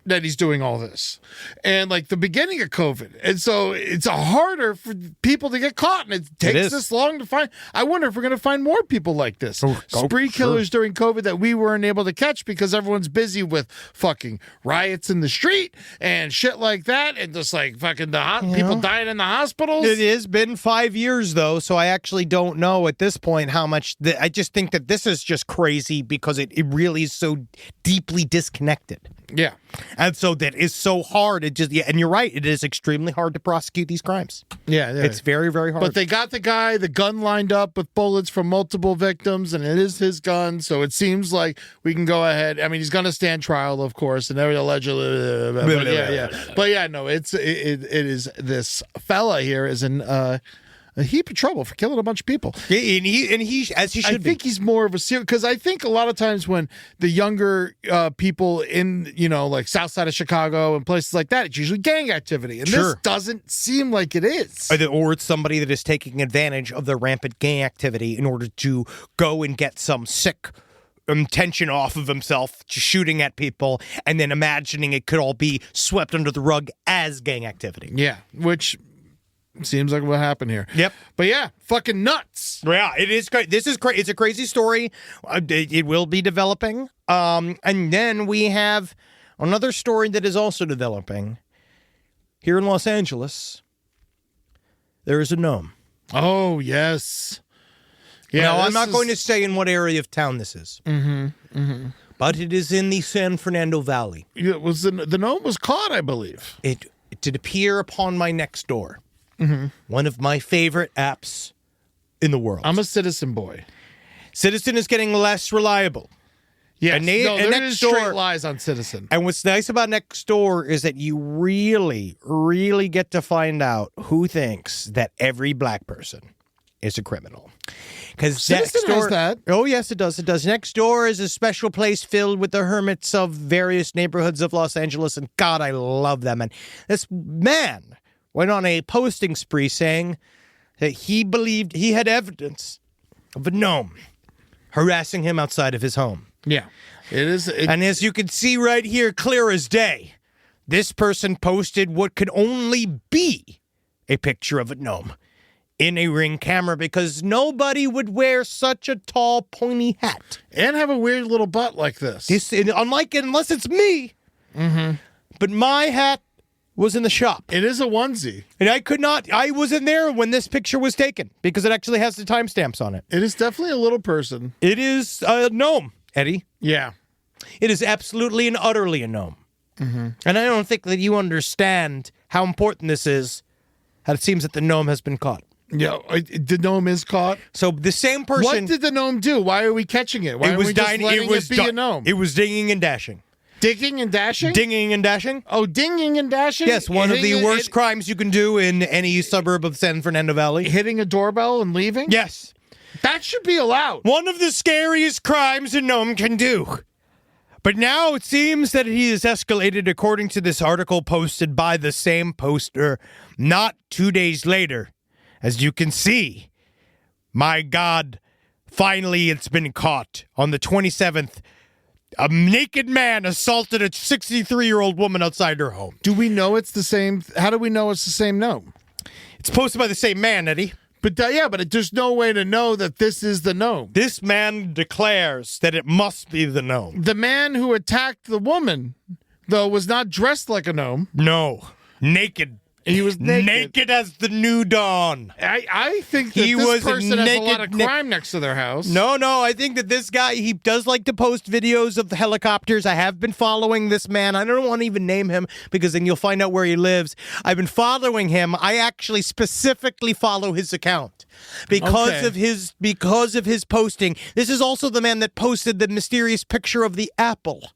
[SPEAKER 1] that he's doing all this, and like the beginning of COVID, and so it's harder for people to get caught, and it takes
[SPEAKER 5] is.
[SPEAKER 1] this long to find. I wonder if we're going to find more people like this, spree
[SPEAKER 5] sure.
[SPEAKER 1] killers during COVID that we weren't able to catch because everyone's busy with fucking riots in the street and shit like that, and just like fucking people dying in the hospitals.
[SPEAKER 5] It has been 5 years, though, so I actually don't know at this point how much... I just think that this is just crazy because it really is so deeply disconnected.
[SPEAKER 1] Yeah.
[SPEAKER 5] And so that is so hard. And you're right, it is extremely hard to prosecute these crimes.
[SPEAKER 1] Yeah.
[SPEAKER 5] It's very, very hard.
[SPEAKER 1] But they got the gun lined up with bullets from multiple victims, and it is his gun, so it seems like we can go ahead. I mean, he's going to stand trial, of course, and every allegedly. But it is this fella here is in a heap of trouble for killing a bunch of people.
[SPEAKER 5] Yeah, and he as he should
[SPEAKER 1] I think he's more of a serial, because I think a lot of times when the younger people in like south side of Chicago and places like that, it's usually gang activity, and this doesn't seem like it is.
[SPEAKER 5] Or it's somebody that is taking advantage of the rampant gang activity in order to go and get some sick tension off of himself, shooting at people, and then imagining it could all be swept under the rug as gang activity.
[SPEAKER 1] Yeah, which seems like what happened here.
[SPEAKER 5] Yep.
[SPEAKER 1] But yeah, fucking nuts.
[SPEAKER 5] Yeah, it is great. This is great. It's a crazy story. It will be developing. And then we have another story that is also developing. Here in Los Angeles, there is a gnome.
[SPEAKER 1] Oh, yes. Yeah,
[SPEAKER 5] now, I'm not going to say in what area of town this is. But it is in the San Fernando Valley.
[SPEAKER 1] It was the gnome was caught, I believe.
[SPEAKER 5] It did appear upon my next door. One of my favorite apps in the world.
[SPEAKER 1] I'm a Citizen boy.
[SPEAKER 5] Citizen is getting less reliable.
[SPEAKER 1] Yeah,
[SPEAKER 5] And
[SPEAKER 1] there
[SPEAKER 5] Next
[SPEAKER 1] is straight
[SPEAKER 5] Door-
[SPEAKER 1] lies on Citizen.
[SPEAKER 5] And what's nice about Nextdoor is that you really, really get to find out who thinks that every black person is a criminal. Because
[SPEAKER 1] Citizen has that.
[SPEAKER 5] Oh, yes, it does. It does. Nextdoor is a special place filled with the hermits of various neighborhoods of Los Angeles. And God, I love them. And this man went on a posting spree saying that he believed he had evidence of a gnome harassing him outside of his home.
[SPEAKER 1] Yeah, it is.
[SPEAKER 5] And as you can see right here, clear as day, this person posted what could only be a picture of a gnome in a Ring camera because nobody would wear such a tall, pointy hat.
[SPEAKER 1] And have a weird little butt like this.
[SPEAKER 5] Unless it's me. But my hat was in the shop.
[SPEAKER 1] It is a onesie.
[SPEAKER 5] And I wasn't there when this picture was taken because it actually has the timestamps on it.
[SPEAKER 1] It is definitely a little person.
[SPEAKER 5] It is a gnome, Eddie.
[SPEAKER 1] Yeah.
[SPEAKER 5] It is absolutely and utterly a gnome. And I don't think that you understand how important this is, how it seems that the gnome has been caught.
[SPEAKER 1] Yeah, the gnome is caught.
[SPEAKER 5] So the same person...
[SPEAKER 1] What did the gnome do? Why are we catching it? Why are we just letting it be a gnome?
[SPEAKER 5] It was dinging and dashing.
[SPEAKER 1] Digging and dashing?
[SPEAKER 5] Dinging and dashing?
[SPEAKER 1] Oh, dinging and dashing?
[SPEAKER 5] Yes, one of the worst crimes you can do in any suburb of San Fernando Valley.
[SPEAKER 1] Hitting a doorbell and leaving?
[SPEAKER 5] Yes.
[SPEAKER 1] That should be allowed.
[SPEAKER 5] One of the scariest crimes a gnome can do. But now it seems that he has escalated according to this article posted by the same poster not 2 days later. As you can see, my God, finally it's been caught. On the 27th, a naked man assaulted a 63-year-old woman outside her home.
[SPEAKER 1] Do we know it's the same? How do we know it's the same gnome?
[SPEAKER 5] It's posted by the same man, Eddie.
[SPEAKER 1] But there's no way to know that this is the gnome.
[SPEAKER 5] This man declares that it must be the gnome.
[SPEAKER 1] The man who attacked the woman, though, was not dressed like a gnome.
[SPEAKER 5] No, naked
[SPEAKER 1] He was naked.
[SPEAKER 5] Naked as the new dawn.
[SPEAKER 1] I think that this person has a lot of crime next to their house.
[SPEAKER 5] No, I think that this guy, he does like to post videos of the helicopters. I have been following this man. I don't want to even name him because then you'll find out where he lives. I've been following him. I actually specifically follow his account because of his posting. This is also the man that posted the mysterious picture of the apple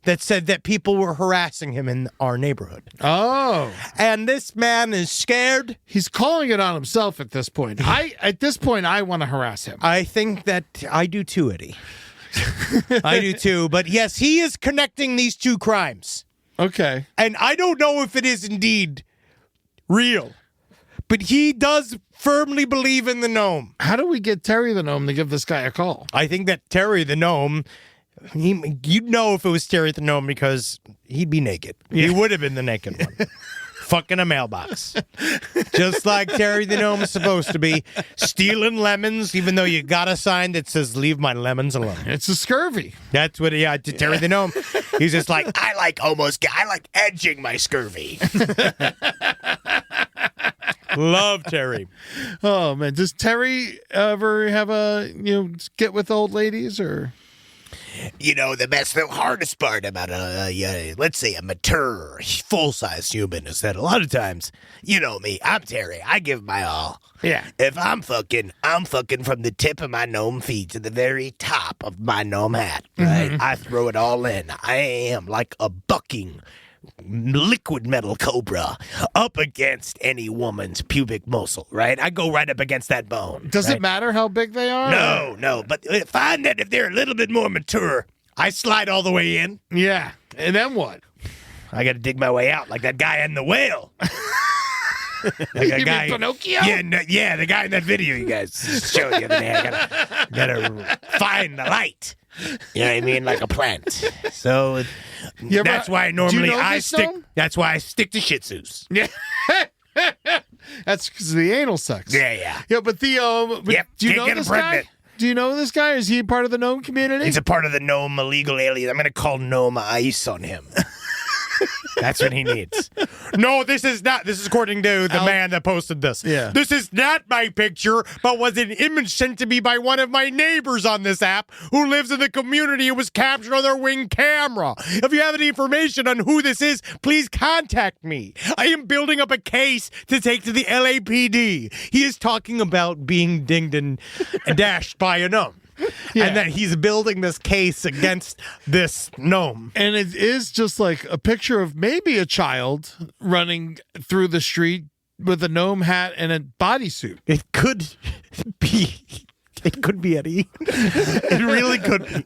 [SPEAKER 5] that said that people were harassing him in our neighborhood.
[SPEAKER 1] Oh.
[SPEAKER 5] And this man is scared.
[SPEAKER 1] He's calling it on himself at this point. At this point, I want to harass him.
[SPEAKER 5] I think that I do too, Eddie. I do too. But yes, he is connecting these two crimes.
[SPEAKER 1] Okay.
[SPEAKER 5] And I don't know if it is indeed real, but he does firmly believe in the gnome.
[SPEAKER 1] How do we get Terry the gnome to give this guy a call?
[SPEAKER 5] I think that Terry the gnome, you'd know if it was Terry the gnome because he'd be naked. Yeah. He would have been the naked one. Fucking a mailbox. Just like Terry the gnome is supposed to be. Stealing lemons, even though you got a sign that says, leave my lemons alone.
[SPEAKER 1] It's a scurvy.
[SPEAKER 5] That's what, Terry the gnome. He's just like, I like edging my scurvy. Love Terry.
[SPEAKER 1] Oh, man. Does Terry ever have get with old ladies or...
[SPEAKER 9] The hardest part about let's say a mature, full-size human is that a lot of times, you know me, I'm Terry. I give my all.
[SPEAKER 1] Yeah.
[SPEAKER 9] If I'm fucking from the tip of my gnome feet to the very top of my gnome hat, right? Mm-hmm. I throw it all in. I am like a bucking liquid metal cobra up against any woman's pubic muscle, right? I go right up against that bone.
[SPEAKER 1] Does it matter how big they are?
[SPEAKER 9] No. But find that if they're a little bit more mature, I slide all the way in.
[SPEAKER 1] Yeah. And then what?
[SPEAKER 9] I got to dig my way out like that guy in the whale.
[SPEAKER 1] Like a guy, Pinocchio?
[SPEAKER 9] Yeah, the guy in that video you guys showed the other day. I gotta find the light. You know what I mean? Like a plant. So that's why normally that's why I stick to Shih Tzus.
[SPEAKER 1] Yeah. That's because of the anal sex.
[SPEAKER 9] Yeah.
[SPEAKER 1] Yeah, but Theo, do you know this guy? Do you know this guy? Is he part of the gnome community?
[SPEAKER 9] He's a part of the gnome illegal alien. I'm going to call gnome ice on him. That's what he needs.
[SPEAKER 5] No, this is not. This is according to the man that posted this.
[SPEAKER 1] Yeah.
[SPEAKER 5] This is not my picture, but was an image sent to me by one of my neighbors on this app who lives in the community. It was captured on their Ring camera. If you have any information on who this is, please contact me. I am building up a case to take to the LAPD. He is talking about being dinged and dashed by a gnome. Yeah. And that he's building this case against this gnome.
[SPEAKER 1] And it is just like a picture of maybe a child running through the street with a gnome hat and a bodysuit.
[SPEAKER 5] It could be. It could be Eddie. It really could be.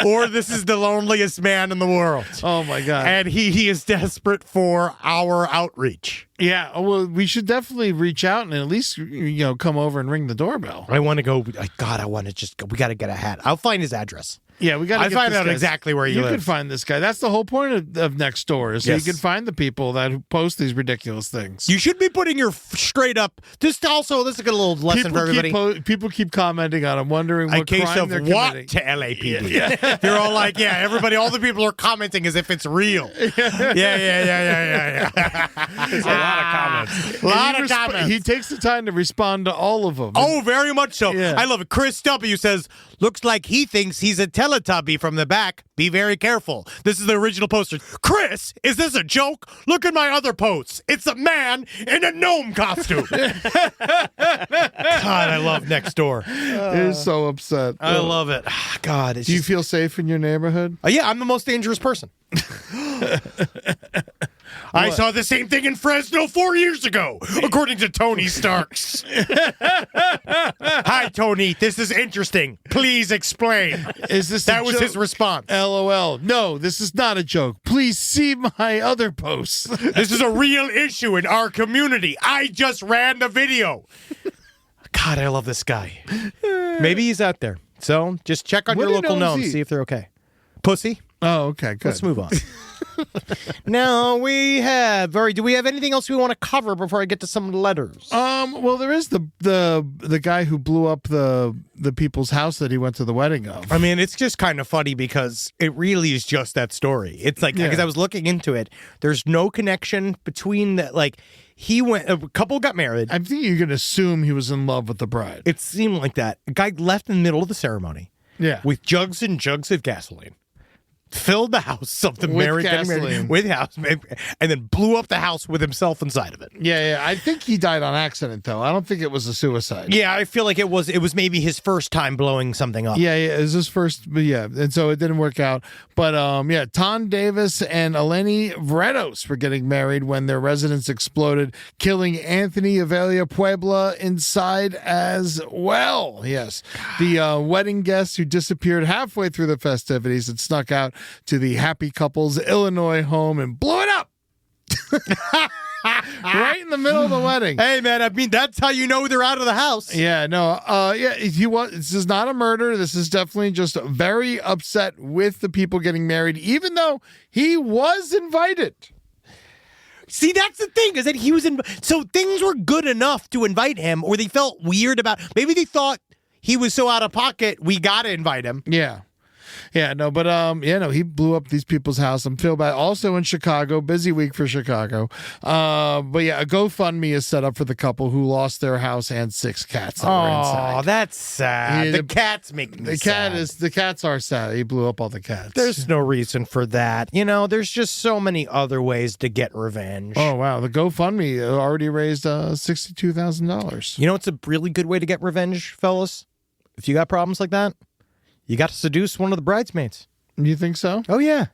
[SPEAKER 5] Or this is the loneliest man in the world.
[SPEAKER 1] Oh, my God.
[SPEAKER 5] And he is desperate for our outreach.
[SPEAKER 1] Yeah, well, we should definitely reach out and at least, come over and ring the doorbell.
[SPEAKER 5] I want to go. God, I want to just go. We got to get a hat. I'll find his address.
[SPEAKER 1] Yeah, we got to
[SPEAKER 5] find out exactly where he lives.
[SPEAKER 1] You can find this guy. That's the whole point of Next Door, is so you can find the people that post these ridiculous things.
[SPEAKER 5] You should be putting your straight up. Just also, this is a little lesson for everybody.
[SPEAKER 1] People keep commenting on them, wondering what crime they're committing.
[SPEAKER 5] To LAPD. Yeah. They're all like, everybody, all the people are commenting as if it's real. Yeah.
[SPEAKER 9] There's a lot of comments.
[SPEAKER 5] A lot of comments.
[SPEAKER 1] He takes the time to respond to all of them.
[SPEAKER 5] Oh, very much so.
[SPEAKER 1] Yeah.
[SPEAKER 5] I love it. Chris W. says, looks like he thinks he's a Teletubby from the back. Be very careful. This is the original poster. Chris, is this a joke? Look at my other posts. It's a man in a gnome costume. God, I love Next Door.
[SPEAKER 1] He's so upset.
[SPEAKER 5] I love it. God.
[SPEAKER 1] Do you feel safe in your neighborhood?
[SPEAKER 5] Yeah, I'm the most dangerous person. I saw the same thing in Fresno 4 years ago, according to Tony Starks. Hi, Tony. This is interesting. Please explain. That was his response.
[SPEAKER 1] LOL. No, this is not a joke. Please see my other posts.
[SPEAKER 5] This is a real issue in our community. I just ran the video. God, I love this guy. Maybe he's out there. So just check on your local gnomes, see if they're okay. Pussy?
[SPEAKER 1] Oh, okay, good.
[SPEAKER 5] Let's move on. Now we have. All right, do we have anything else we want to cover before I get to some letters?
[SPEAKER 1] Well, there is the guy who blew up the people's house that he went to the wedding of.
[SPEAKER 5] I mean, it's just kind of funny because it really is just that story. It's like, because I was looking into it, there's no connection between the, like, a couple got married.
[SPEAKER 1] I think you can assume he was in love with the bride.
[SPEAKER 5] It seemed like that. A guy left in the middle of the ceremony.
[SPEAKER 1] Yeah.
[SPEAKER 5] With jugs and jugs of gasoline. Filled the house of the
[SPEAKER 1] With
[SPEAKER 5] married
[SPEAKER 1] gasoline.
[SPEAKER 5] with house, and then blew up the house with himself inside of it.
[SPEAKER 1] Yeah. I think he died on accident, though. I don't think it was a suicide.
[SPEAKER 5] Yeah, I feel like it was maybe his first time blowing something up.
[SPEAKER 1] Yeah, it was his first, but yeah, and so it didn't work out. But Ton Davis and Eleni Vredos were getting married when their residence exploded, killing Anthony Avelia Puebla inside as well. Yes, the wedding guest who disappeared halfway through the festivities had snuck out to the happy couple's Illinois home and blew it up. Right in the middle of the wedding.
[SPEAKER 5] Hey, man, I mean, that's how you know they're out of the house.
[SPEAKER 1] Yeah, no, this is not a murder. This is definitely just very upset with the people getting married, even though he was invited.
[SPEAKER 5] See, that's the thing, is that he was so things were good enough to invite him, or they felt weird about, maybe they thought he was so out of pocket, we got to invite him.
[SPEAKER 1] Yeah. Yeah, no, but he blew up these people's house. I'm feel bad. Also in Chicago, busy week for Chicago. But yeah, a GoFundMe is set up for the couple who lost their house and 6 cats that were inside.
[SPEAKER 5] Oh, that's sad.
[SPEAKER 1] Yeah,
[SPEAKER 5] the cat's making me sad.
[SPEAKER 1] The cats are sad. He blew up all the cats.
[SPEAKER 5] There's no reason for that. You know, there's just so many other ways to get revenge.
[SPEAKER 1] Oh wow, the GoFundMe already raised $62,000.
[SPEAKER 5] You know, it's a really good way to get revenge, fellas. If you got problems like that, you got to seduce one of the bridesmaids.
[SPEAKER 1] You think so?
[SPEAKER 5] Oh, yeah.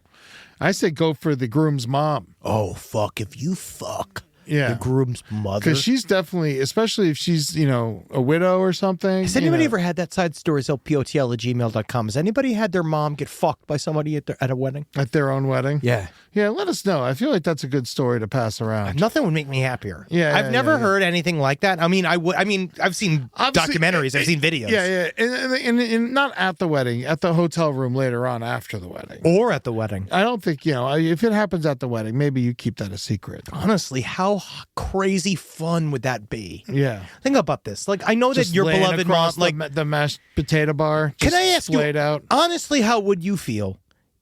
[SPEAKER 1] I say go for the groom's mom.
[SPEAKER 9] Oh, fuck. If you fuck
[SPEAKER 1] Yeah.
[SPEAKER 9] the groom's mother.
[SPEAKER 1] Because she's definitely, especially if she's, a widow or something.
[SPEAKER 5] Has anybody ever had that side story? LPOTL@gmail.com. Has anybody had their mom get fucked by somebody at a wedding?
[SPEAKER 1] At their own wedding?
[SPEAKER 5] Yeah.
[SPEAKER 1] Yeah, let us know. I feel like that's a good story to pass around.
[SPEAKER 5] Nothing would make me happier.
[SPEAKER 1] Yeah,
[SPEAKER 5] I've never heard anything like that. I mean, I've seen
[SPEAKER 1] Obviously,
[SPEAKER 5] documentaries. I've seen videos.
[SPEAKER 1] Yeah. And not at the wedding, at the hotel room later on after the wedding.
[SPEAKER 5] Or at the wedding.
[SPEAKER 1] I don't think, if it happens at the wedding, maybe you keep that a secret.
[SPEAKER 5] Honestly, how crazy fun would that be?
[SPEAKER 1] Yeah.
[SPEAKER 5] Think about this. Like, I know
[SPEAKER 1] Just
[SPEAKER 5] that your
[SPEAKER 1] laying
[SPEAKER 5] beloved mom,
[SPEAKER 1] across
[SPEAKER 5] like,
[SPEAKER 1] the mashed potato bar.
[SPEAKER 5] Can I ask you,
[SPEAKER 1] out.
[SPEAKER 5] honestly, how would you feel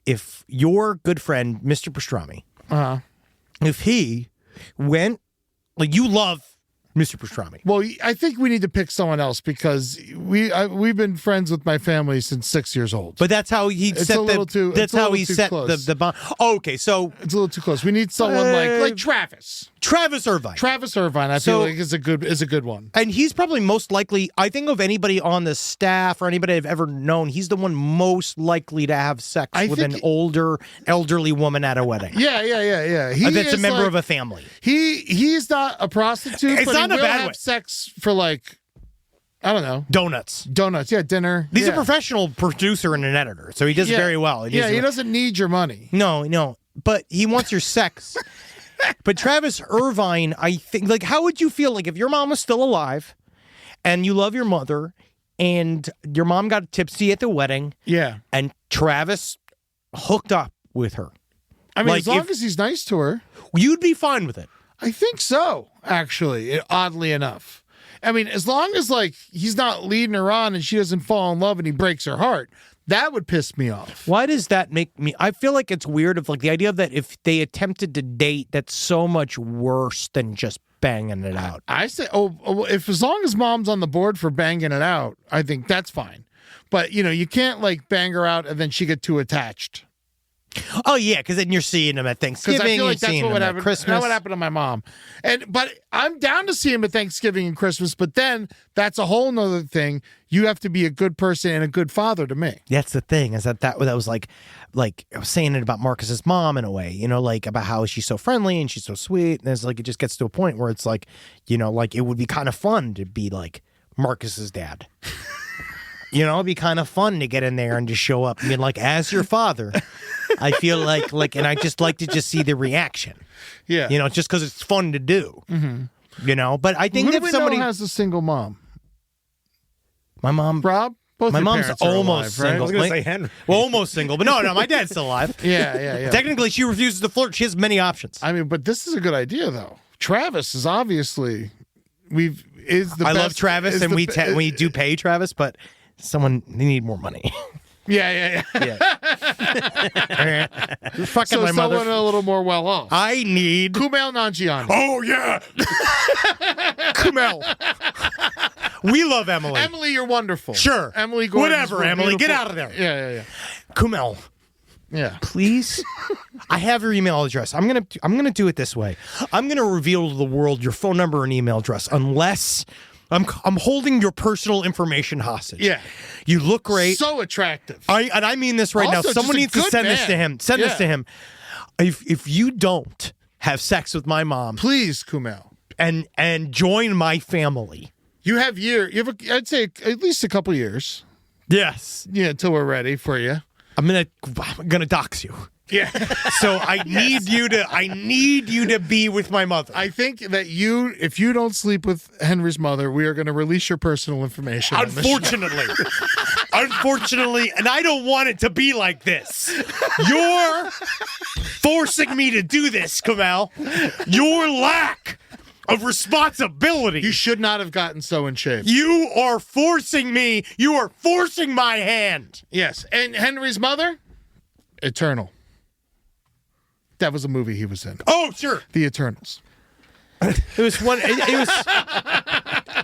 [SPEAKER 5] if your good friend, Mr. Pastrami, if he went, like, you love Mr. Pastrami.
[SPEAKER 1] Well, I think we need to pick someone else because we've been friends with my family since 6 years old.
[SPEAKER 5] But that's how he set the bond. Oh, okay, so
[SPEAKER 1] it's a little too close. We need someone like Travis.
[SPEAKER 5] Travis Irvine.
[SPEAKER 1] Travis Irvine, I feel like is a good one.
[SPEAKER 5] And he's probably most likely, I think of anybody on the staff or anybody I've ever known, he's the one most likely to have sex with an older, elderly woman at a wedding.
[SPEAKER 1] Yeah.
[SPEAKER 5] That's a member of a family.
[SPEAKER 1] He's not a prostitute,
[SPEAKER 5] It's
[SPEAKER 1] but
[SPEAKER 5] not
[SPEAKER 1] he
[SPEAKER 5] a
[SPEAKER 1] will
[SPEAKER 5] bad
[SPEAKER 1] have
[SPEAKER 5] way.
[SPEAKER 1] sex for like, I don't know.
[SPEAKER 5] Donuts,
[SPEAKER 1] yeah, dinner.
[SPEAKER 5] He's a professional producer and an editor, so he does very well.
[SPEAKER 1] He doesn't need your money.
[SPEAKER 5] No, but he wants your sex. But Travis Irvine, I think, like, how would you feel like if your mom was still alive and you love your mother and your mom got tipsy at the wedding?
[SPEAKER 1] Yeah.
[SPEAKER 5] And Travis hooked up with her.
[SPEAKER 1] I mean, as long as he's nice to her.
[SPEAKER 5] You'd be fine with it.
[SPEAKER 1] I think so, actually, oddly enough. I mean, as long as, like, he's not leading her on and she doesn't fall in love and he breaks her heart, that would piss me off.
[SPEAKER 5] Why does that make me... I feel like it's weird of, like, the idea of that if they attempted to date, that's so much worse than just banging it out.
[SPEAKER 1] I say, if as long as mom's on the board for banging it out, I think that's fine. But, you can't, like, bang her out and then she get too attached.
[SPEAKER 5] Oh, yeah, because then you're seeing him at Thanksgiving.
[SPEAKER 1] Because I feel like that's what would happen.
[SPEAKER 5] Christmas.
[SPEAKER 1] That would happen to my mom. But I'm down to see him at Thanksgiving and Christmas. But then that's a whole nother thing. You have to be a good person and a good father to me.
[SPEAKER 5] That's the thing. Is that was like I was saying it about Marcus's mom in a way. Like about how she's so friendly and she's so sweet. And it's like it just gets to a point where it's like like it would be kind of fun to be like Marcus's dad. It'd be kind of fun to get in there and just show up. I mean, like, as your father, I feel like, and I just like to just see the reaction.
[SPEAKER 1] Yeah.
[SPEAKER 5] Just because it's fun to do. Mm-hmm. But I think
[SPEAKER 1] Who
[SPEAKER 5] that
[SPEAKER 1] do we
[SPEAKER 5] somebody
[SPEAKER 1] know has a single mom.
[SPEAKER 5] My mom.
[SPEAKER 1] Rob? Both
[SPEAKER 5] My
[SPEAKER 1] your
[SPEAKER 5] mom's
[SPEAKER 1] parents are
[SPEAKER 5] almost
[SPEAKER 1] alive, right?
[SPEAKER 5] single.
[SPEAKER 8] I was gonna say Henry.
[SPEAKER 5] Well, almost single, but no, my dad's still alive.
[SPEAKER 1] Yeah.
[SPEAKER 5] Technically, she refuses to flirt. She has many options.
[SPEAKER 1] I mean, but this is a good idea, though. Travis is obviously
[SPEAKER 5] I love Travis, and we do pay Travis, but they need more money.
[SPEAKER 1] Yeah.
[SPEAKER 5] You're fucking
[SPEAKER 1] So
[SPEAKER 5] my mother.
[SPEAKER 1] someone a little more well off.
[SPEAKER 5] I need.
[SPEAKER 1] Kumail Nanjiani.
[SPEAKER 5] Oh yeah, Kumail. We love Emily.
[SPEAKER 1] Emily, you're wonderful.
[SPEAKER 5] Sure.
[SPEAKER 1] Emily Gordon's
[SPEAKER 5] Whatever, Emily. Get
[SPEAKER 1] beautiful.
[SPEAKER 5] out of there.
[SPEAKER 1] Yeah.
[SPEAKER 5] Kumail.
[SPEAKER 1] Yeah.
[SPEAKER 5] Please, I have your email address. I'm gonna do it this way. I'm gonna reveal to the world your phone number and email address, unless I'm holding your personal information hostage.
[SPEAKER 1] Yeah.
[SPEAKER 5] You look great.
[SPEAKER 1] So attractive.
[SPEAKER 5] I mean this right
[SPEAKER 1] Also,
[SPEAKER 5] now. Someone
[SPEAKER 1] just a
[SPEAKER 5] needs to
[SPEAKER 1] good
[SPEAKER 5] send this
[SPEAKER 1] man.
[SPEAKER 5] to him. Send this to him. If you don't have sex with my mom,
[SPEAKER 1] Please, Kumail.
[SPEAKER 5] and join my family.
[SPEAKER 1] You have I'd say at least a couple years.
[SPEAKER 5] Yes,
[SPEAKER 1] Yeah, until we're ready for you.
[SPEAKER 5] I'm gonna dox you.
[SPEAKER 1] Yeah.
[SPEAKER 5] So I need you to be with my mother.
[SPEAKER 1] I think that if you don't sleep with Henry's mother, we are going to release your personal information. on the show.
[SPEAKER 5] Unfortunately, and I don't want it to be like this. You're forcing me to do this, Kamal. Your lack of responsibility.
[SPEAKER 1] You should not have gotten so in shape.
[SPEAKER 5] You are forcing me. You are forcing my hand.
[SPEAKER 1] Yes. And Henry's mother? Eternal. That was a movie he was in.
[SPEAKER 5] Oh, sure.
[SPEAKER 1] The Eternals.
[SPEAKER 5] It was one. It was.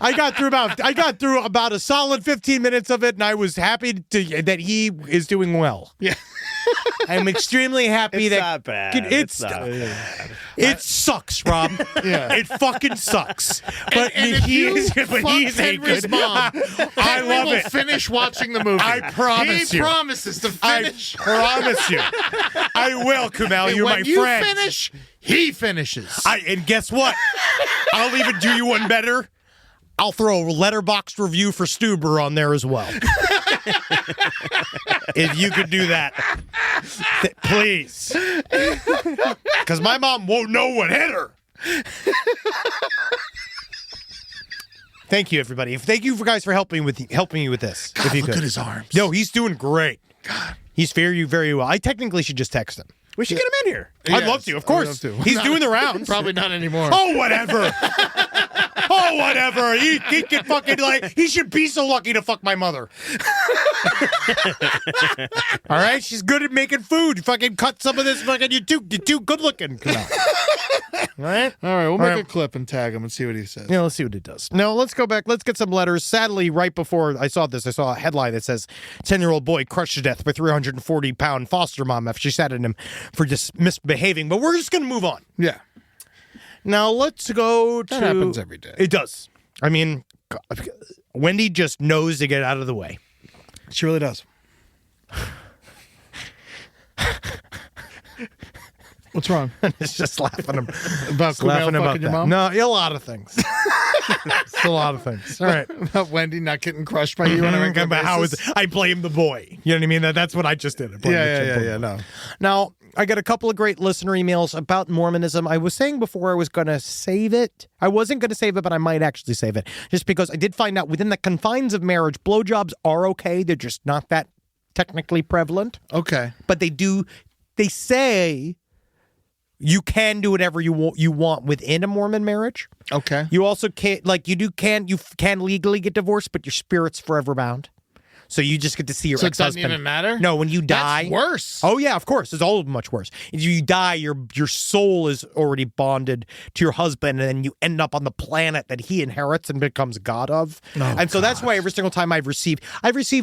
[SPEAKER 5] I got through about a solid 15 minutes of it, and I was happy that he is doing well.
[SPEAKER 1] Yeah.
[SPEAKER 5] I'm extremely happy
[SPEAKER 8] It's
[SPEAKER 5] that
[SPEAKER 8] not bad.
[SPEAKER 5] It's
[SPEAKER 8] not bad.
[SPEAKER 5] It sucks, Rob.
[SPEAKER 1] Yeah.
[SPEAKER 5] It fucking sucks. But
[SPEAKER 1] And if
[SPEAKER 5] he
[SPEAKER 1] you
[SPEAKER 5] is. But
[SPEAKER 1] fuck
[SPEAKER 5] he's a
[SPEAKER 1] Henry's
[SPEAKER 5] good
[SPEAKER 1] mom,
[SPEAKER 5] I
[SPEAKER 1] Henry
[SPEAKER 5] love
[SPEAKER 1] will
[SPEAKER 5] it.
[SPEAKER 1] finish watching the movie.
[SPEAKER 5] I promise
[SPEAKER 1] he
[SPEAKER 5] you.
[SPEAKER 1] promises to
[SPEAKER 5] I
[SPEAKER 1] finish.
[SPEAKER 5] promise you. I will, Kumail.
[SPEAKER 1] And
[SPEAKER 5] You're
[SPEAKER 1] when
[SPEAKER 5] my
[SPEAKER 1] you
[SPEAKER 5] friend.
[SPEAKER 1] finish, he finishes.
[SPEAKER 5] And guess what? I'll even do you one better. I'll throw a letterboxed review for Stuber on there as well. If you could do that, please. Because my mom won't know what hit her. Thank you, everybody. Thank you guys for helping me with this.
[SPEAKER 1] God,
[SPEAKER 5] if you
[SPEAKER 1] look
[SPEAKER 5] could.
[SPEAKER 1] at his arms.
[SPEAKER 5] No, he's doing great.
[SPEAKER 1] God.
[SPEAKER 5] He's faring you very well. I technically should just text him.
[SPEAKER 8] We should get him in here.
[SPEAKER 5] I'd love to, of course.
[SPEAKER 1] I'd love to.
[SPEAKER 5] He's doing the rounds.
[SPEAKER 1] Probably not anymore.
[SPEAKER 5] Oh, whatever. Oh, whatever. He can fucking he should be so lucky to fuck my mother. All right, she's good at making food. Fucking cut some of this. Fucking you're too good looking. Come on. All right.
[SPEAKER 1] All right, we'll make a clip and tag him and see what he says.
[SPEAKER 5] Yeah, let's see what it does. Now, let's go back. Let's get some letters. Sadly, right before I saw this, I saw a headline that says 10-year-old boy crushed to death by 340-pound foster mom after she sat at him for just misbehaving. But we're just going to move on.
[SPEAKER 1] Yeah.
[SPEAKER 5] Now, let's go to...
[SPEAKER 1] That happens every day.
[SPEAKER 5] It does. I mean, Wendy just knows to get out of the way.
[SPEAKER 1] She really does. What's wrong?
[SPEAKER 5] It's just laughing
[SPEAKER 1] About Kumail fucking your mom?
[SPEAKER 5] No, a lot of things. It's a lot of things. All right.
[SPEAKER 1] About Wendy not getting crushed by you on a regular
[SPEAKER 5] But how is
[SPEAKER 1] basis?
[SPEAKER 5] I blame the boy. You know what I mean? That's what I just did. I blamed the kid.
[SPEAKER 1] No.
[SPEAKER 5] Now, I got a couple of great listener emails about Mormonism. I was saying before I was going to save it. I wasn't going to save it, but I might actually save it. Just because I did find out within the confines of marriage, blowjobs are okay. They're just not that technically prevalent.
[SPEAKER 1] Okay.
[SPEAKER 5] But they say you can do whatever you want within a Mormon marriage.
[SPEAKER 1] Okay.
[SPEAKER 5] You also can't, you can legally get divorced, but your spirit's forever bound. So you just get to see your
[SPEAKER 1] So it
[SPEAKER 5] ex-husband.
[SPEAKER 1] doesn't even matter?
[SPEAKER 5] No, when you die.
[SPEAKER 1] That's worse.
[SPEAKER 5] Oh, yeah, of course. It's all much worse. If you die, your soul is already bonded to your husband, and then you end up on the planet that he inherits and becomes God of. And so that's why every single time I've received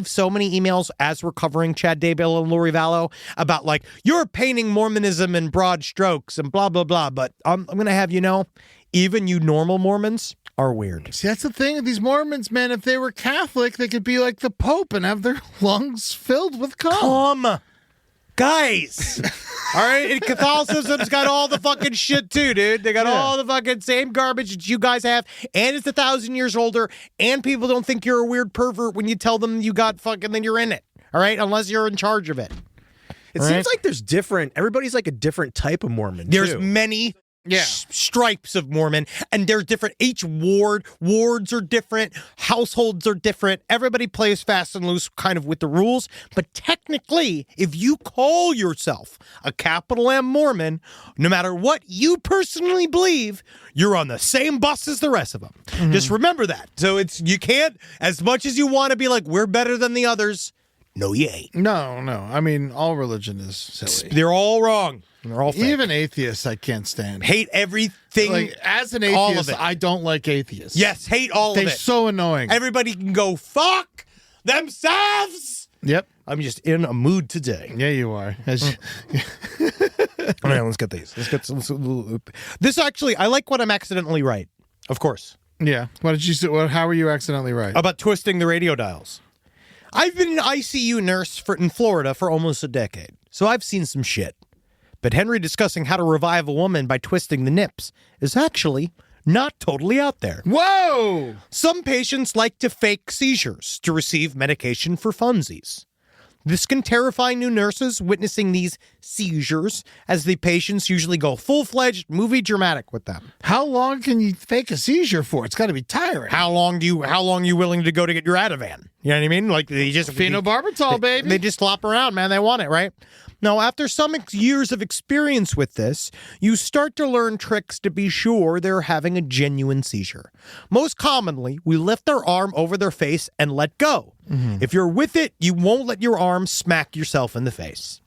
[SPEAKER 5] so many emails as we're covering Chad Daybell and Lori Vallow about, you're painting Mormonism in broad strokes and blah, blah, blah. But I'm going to have you know, even you normal Mormons are weird.
[SPEAKER 1] See, that's the thing with these Mormons, man. If they were Catholic, they could be like the Pope and have their lungs filled with cum.
[SPEAKER 5] Guys. All right? And Catholicism's got all the fucking shit too, dude. They got all the fucking same garbage that you guys have, and it's 1,000 years older, and people don't think you're a weird pervert when you tell them you got fucking, then you're in it. All right? Unless you're in charge of it.
[SPEAKER 8] It seems like there's everybody's like a different type of Mormon.
[SPEAKER 5] There's
[SPEAKER 8] too.
[SPEAKER 5] many stripes of Mormon, and they're different. Each wards are different, households are different. Everybody plays fast and loose kind of with the rules. But technically, if you call yourself a capital M Mormon, no matter what you personally believe, you're on the same bus as the rest of them. Just remember that. So you can't, as much as you want to be like, we're better than the others. No, you ain't.
[SPEAKER 1] No. I mean, all religion is silly.
[SPEAKER 5] They're all wrong. They're all fake.
[SPEAKER 1] Even atheists, I can't stand.
[SPEAKER 5] Hate everything.
[SPEAKER 1] Like, as an
[SPEAKER 5] all of
[SPEAKER 1] atheist,
[SPEAKER 5] it.
[SPEAKER 1] I don't like atheists.
[SPEAKER 5] Yes, hate all of it.
[SPEAKER 1] They're so annoying.
[SPEAKER 5] Everybody can go fuck themselves.
[SPEAKER 1] Yep.
[SPEAKER 5] I'm just in a mood today.
[SPEAKER 1] Yeah, you are.
[SPEAKER 5] All right, let's get these. This actually, I like when I'm accidentally right. Of course.
[SPEAKER 1] Yeah. What did you say? How were you accidentally right?
[SPEAKER 5] About twisting the radio dials. I've been an ICU nurse in Florida for almost a decade, so I've seen some shit. But Henry discussing how to revive a woman by twisting the nips is actually not totally out there.
[SPEAKER 1] Whoa!
[SPEAKER 5] Some patients like to fake seizures to receive medication for funsies. This can terrify new nurses witnessing these seizures, as the patients usually go full-fledged movie dramatic with them.
[SPEAKER 1] How long can you fake a seizure for? It's got to be tiring.
[SPEAKER 5] How long are you willing to go to get your Ativan? You know what I mean? Like they just
[SPEAKER 1] phenobarbital, baby.
[SPEAKER 5] They just flop around, man. They want it, right? Now, after some years of experience with this, you start to learn tricks to be sure they're having a genuine seizure. Most commonly, we lift our arm over their face and let go. If you're with it, you won't let your arm smack yourself in the face.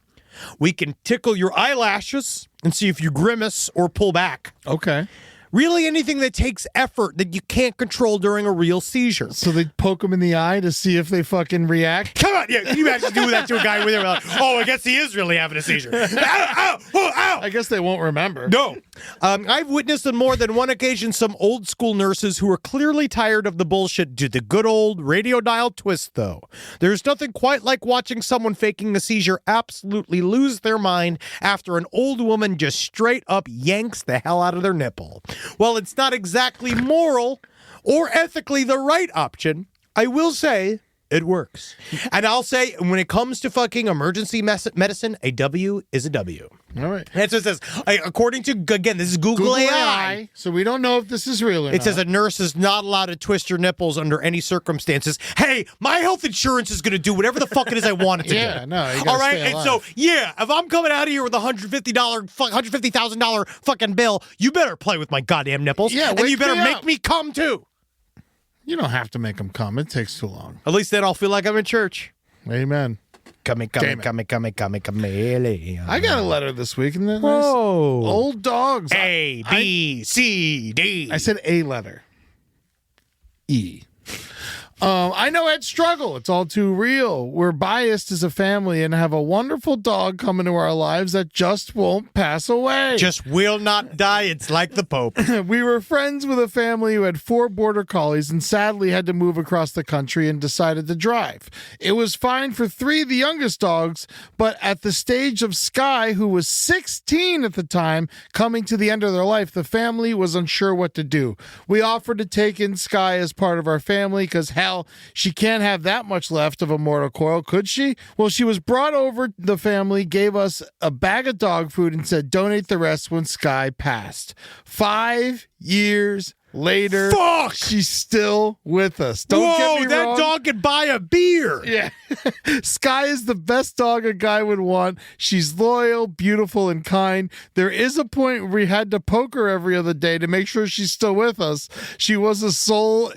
[SPEAKER 5] We can tickle your eyelashes and see if you grimace or pull back.
[SPEAKER 1] Okay.
[SPEAKER 5] Really anything that takes effort that you can't control during a real seizure.
[SPEAKER 1] So they poke them in the eye to see if they fucking react?
[SPEAKER 5] Come on, yeah, can you imagine doing that to a guy with it? Like, oh, I guess he is really having a seizure. Ow, ow, oh, ow.
[SPEAKER 1] I guess they won't remember.
[SPEAKER 5] No. I've witnessed on more than one occasion some old school nurses who are clearly tired of the bullshit do the good old radio dial twist, though. There's nothing quite like watching someone faking a seizure absolutely lose their mind after an old woman just straight up yanks the hell out of their nipple. While it's not exactly moral or ethically the right option, I will say it works. And I'll say, when it comes to fucking emergency medicine, a W is a W.
[SPEAKER 1] All right.
[SPEAKER 5] That's what it says. According to, again, this is Google AI.
[SPEAKER 1] So we don't know if this is real or not.
[SPEAKER 5] It says a nurse is not allowed to twist your nipples under any circumstances. Hey, my health insurance is going to do whatever the fuck it is I want it to do.
[SPEAKER 1] Yeah, no, you gotta
[SPEAKER 5] all right,
[SPEAKER 1] stay
[SPEAKER 5] and
[SPEAKER 1] alive.
[SPEAKER 5] so, yeah, if I'm coming out of here with a $150,000 fucking bill, you better play with my goddamn nipples.
[SPEAKER 1] Yeah,
[SPEAKER 5] and you
[SPEAKER 1] wake
[SPEAKER 5] better
[SPEAKER 1] me
[SPEAKER 5] make
[SPEAKER 1] up.
[SPEAKER 5] me come too.
[SPEAKER 1] You don't have to make them come. It takes too long.
[SPEAKER 5] At least then I'll feel like I'm in church.
[SPEAKER 1] Amen.
[SPEAKER 5] Come.
[SPEAKER 1] I got a letter this week. Isn't that nice?
[SPEAKER 5] Whoa.
[SPEAKER 1] Old dogs.
[SPEAKER 5] A, B, C, D.
[SPEAKER 1] I said A letter. E. I know Ed's struggle. It's all too real. We're biased as a family and have a wonderful dog come into our lives that just won't pass away.
[SPEAKER 5] Just will not die. It's like the Pope.
[SPEAKER 1] We were friends with a family who had 4 border collies and sadly had to move across the country and decided to drive. It was fine for 3 of the youngest dogs, but at the stage of Sky, who was 16 at the time, coming to the end of their life, the family was unsure what to do. We offered to take in Sky as part of our family because, hell, she can't have that much left of a mortal coil, could she? Well, she was brought over to the family, gave us a bag of dog food, and said donate the rest when Sky passed. 5 years later,
[SPEAKER 5] fuck!
[SPEAKER 1] She's still with us. Don't get me
[SPEAKER 5] that
[SPEAKER 1] wrong.
[SPEAKER 5] dog could buy a beer.
[SPEAKER 1] Yeah. Sky is the best dog a guy would want. She's loyal, beautiful, and kind. There is a point where we had to poke her every other day to make sure she's still with us. She was a soul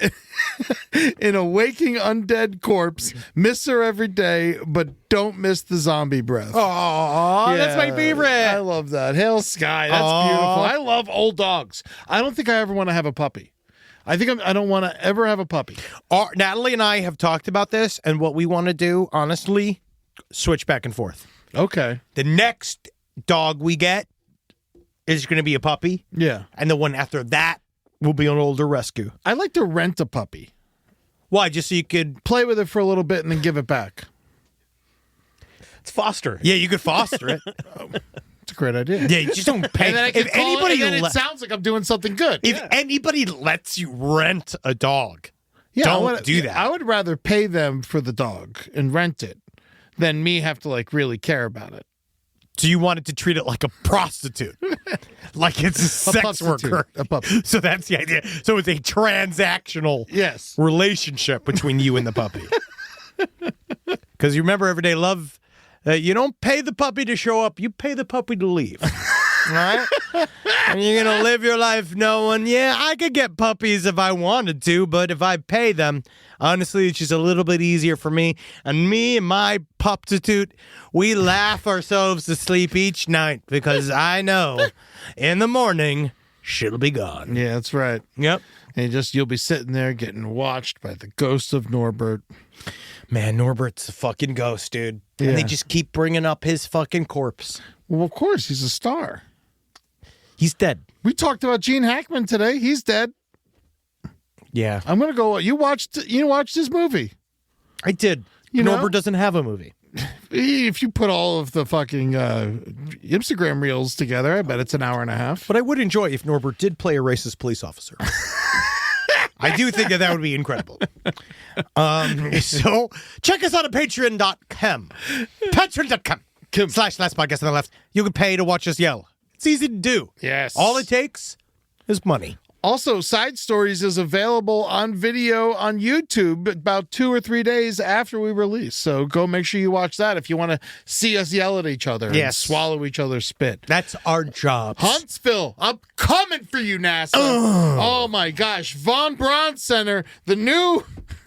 [SPEAKER 1] in a waking undead corpse. Miss her every day, but don't miss the zombie breath.
[SPEAKER 5] Aww, that's my favorite.
[SPEAKER 1] I love that. Hail Sky. That's beautiful. I love old dogs. I don't think I ever want to have a puppy. I don't want to ever have a puppy.
[SPEAKER 5] Natalie and I have talked about this, and what we want to do, honestly, switch back and forth.
[SPEAKER 1] Okay.
[SPEAKER 5] The next dog we get is going to be a puppy.
[SPEAKER 1] Yeah.
[SPEAKER 5] And the one after that will be an older rescue.
[SPEAKER 1] I'd like to rent a puppy.
[SPEAKER 5] Why? Just so you could
[SPEAKER 1] play with it for a little bit and then give it back.
[SPEAKER 8] It's foster.
[SPEAKER 5] Yeah, you could foster it.
[SPEAKER 1] It's a great idea.
[SPEAKER 5] Yeah, you just don't pay.
[SPEAKER 1] And then I can call it, and then it sounds like I'm doing something good.
[SPEAKER 5] If anybody lets you rent a dog, don't do that.
[SPEAKER 1] I would rather pay them for the dog and rent it than me have to like really care about it.
[SPEAKER 5] So you wanted to treat it like a prostitute, like it's a sex worker.
[SPEAKER 1] A puppy.
[SPEAKER 5] So that's the idea. So it's a transactional relationship between you and the puppy. Because you remember Everyday Love, you don't pay the puppy to show up, you pay the puppy to leave. All right? And you're going to live your life knowing, I could get puppies if I wanted to, but if I pay them, honestly, it's just a little bit easier for me. And me and my pupstitute, we laugh ourselves to sleep each night because I know in the morning, she'll be gone.
[SPEAKER 1] Yeah, that's right.
[SPEAKER 5] Yep.
[SPEAKER 1] And you'll be sitting there getting watched by the ghost of Norbert.
[SPEAKER 5] Man, Norbert's a fucking ghost, dude.
[SPEAKER 1] Yeah.
[SPEAKER 5] And they just keep bringing up his fucking corpse.
[SPEAKER 1] Well, of course, he's a star.
[SPEAKER 5] He's dead.
[SPEAKER 1] We talked about Gene Hackman today. He's dead.
[SPEAKER 5] Yeah.
[SPEAKER 1] I'm going to go. You watched his movie.
[SPEAKER 5] I did. Norbert doesn't have a movie.
[SPEAKER 1] If you put all of the fucking Instagram reels together, I bet it's an hour and a half.
[SPEAKER 5] But I would enjoy if Norbert did play a racist police officer. I do think that would be incredible. So check us out at patreon.com. Patreon.com/last podcast on the left. You can pay to watch us yell. It's easy to do.
[SPEAKER 1] Yes.
[SPEAKER 5] All it takes is money.
[SPEAKER 1] Also, Side Stories is available on video on YouTube about 2 or 3 days after we release. So go make sure you watch that if you want to see us yell at each other and swallow each other's spit.
[SPEAKER 5] That's our job.
[SPEAKER 1] Huntsville, I'm coming for you, NASA. Oh my gosh. Von Braun Center, the new...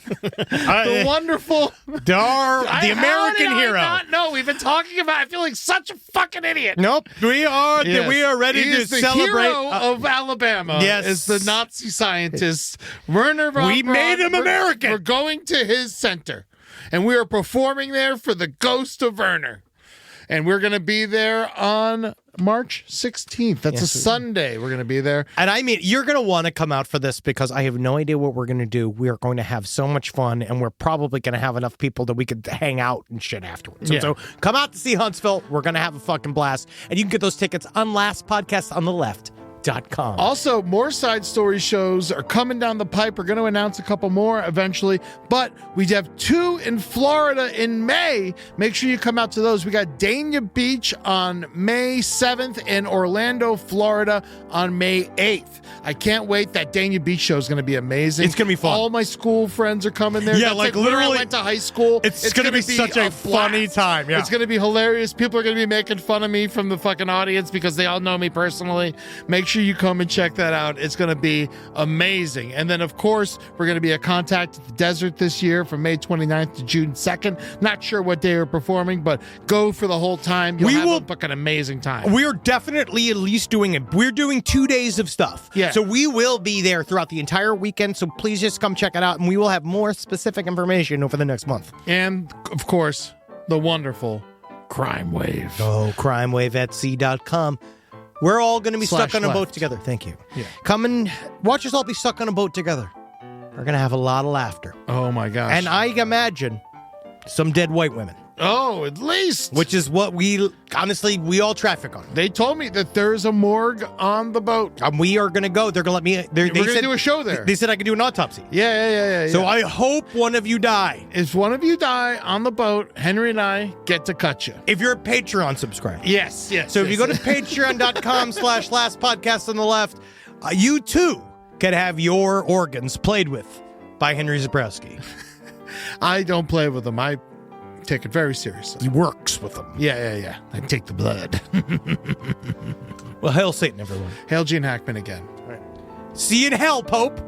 [SPEAKER 1] the wonderful
[SPEAKER 5] the American hero.
[SPEAKER 1] No, we've been talking about. I feel like such a fucking idiot.
[SPEAKER 5] Nope, we are ready
[SPEAKER 1] he
[SPEAKER 5] to
[SPEAKER 1] is the
[SPEAKER 5] celebrate.
[SPEAKER 1] Hero of Alabama.
[SPEAKER 5] Yes,
[SPEAKER 1] is the Nazi scientist Werner von
[SPEAKER 5] We
[SPEAKER 1] Braun.
[SPEAKER 5] made him American.
[SPEAKER 1] We're going to his center, and we are performing there for the ghost of Werner. And we're going to be there on March 16th. That's a Sunday. We're going to be there.
[SPEAKER 5] And I mean, you're going to want to come out for this because I have no idea what we're going to do. We are going to have so much fun, and we're probably going to have enough people that we could hang out and shit afterwards.
[SPEAKER 1] Yeah.
[SPEAKER 5] So come out to see Huntsville. We're going to have a fucking blast. And you can get those tickets on Last Podcast on the Left.
[SPEAKER 1] Also, more Side Story shows are coming down the pipe. We're going to announce a couple more eventually, but we have 2 in Florida in May. Make sure you come out to those. We got Dania Beach on May 7th and Orlando, Florida on May 8th. I can't wait. That Dania Beach show is going to be amazing.
[SPEAKER 5] It's going to be fun.
[SPEAKER 1] All my school friends are coming there.
[SPEAKER 5] Yeah,
[SPEAKER 1] That's
[SPEAKER 5] like
[SPEAKER 1] where
[SPEAKER 5] literally,
[SPEAKER 1] I went to high school.
[SPEAKER 5] It's going to be such a funny time. Yeah.
[SPEAKER 1] It's going to be hilarious. People are going to be making fun of me from the fucking audience because they all know me personally. Make sure you come and check that out. It's going to be amazing. And then, of course, we're going to be at Contact at the Desert this year from May 29th to June 2nd. Not sure what day we're performing, but go for the whole time. You'll have a fucking amazing time.
[SPEAKER 5] We're definitely at least doing it. We're doing 2 days of stuff.
[SPEAKER 1] Yeah.
[SPEAKER 5] So we will be there throughout the entire weekend. So please just come check it out. And we will have more specific information over the next month.
[SPEAKER 1] And, of course, the wonderful Crime Wave.
[SPEAKER 5] Oh, crimewave@sea.com. We're all going to be stuck on a boat together. Thank you.
[SPEAKER 1] Yeah.
[SPEAKER 5] Come and watch us all be stuck on a boat together. We're going to have a lot of laughter.
[SPEAKER 1] Oh, my gosh.
[SPEAKER 5] And I imagine some dead white women.
[SPEAKER 1] Oh, at least.
[SPEAKER 5] Which is what we all traffic on.
[SPEAKER 1] They told me that there's a morgue on the boat.
[SPEAKER 5] We are going to go. They're going to let me.
[SPEAKER 1] We're going to do a show there.
[SPEAKER 5] They said I could do an autopsy.
[SPEAKER 1] Yeah.
[SPEAKER 5] So I hope one of you die.
[SPEAKER 1] If one of you die on the boat, Henry and I get to cut you.
[SPEAKER 5] If you're a Patreon subscriber.
[SPEAKER 1] Yes.
[SPEAKER 5] So if you go to patreon.com/last podcast on the left, you too can have your organs played with by Henry Zabrowski.
[SPEAKER 1] I don't play with them. I take it very seriously.
[SPEAKER 5] He works with them.
[SPEAKER 1] Yeah. I take the blood.
[SPEAKER 5] Well, hail Satan, everyone.
[SPEAKER 1] Hail Gene Hackman again.
[SPEAKER 5] See you in hell, Pope.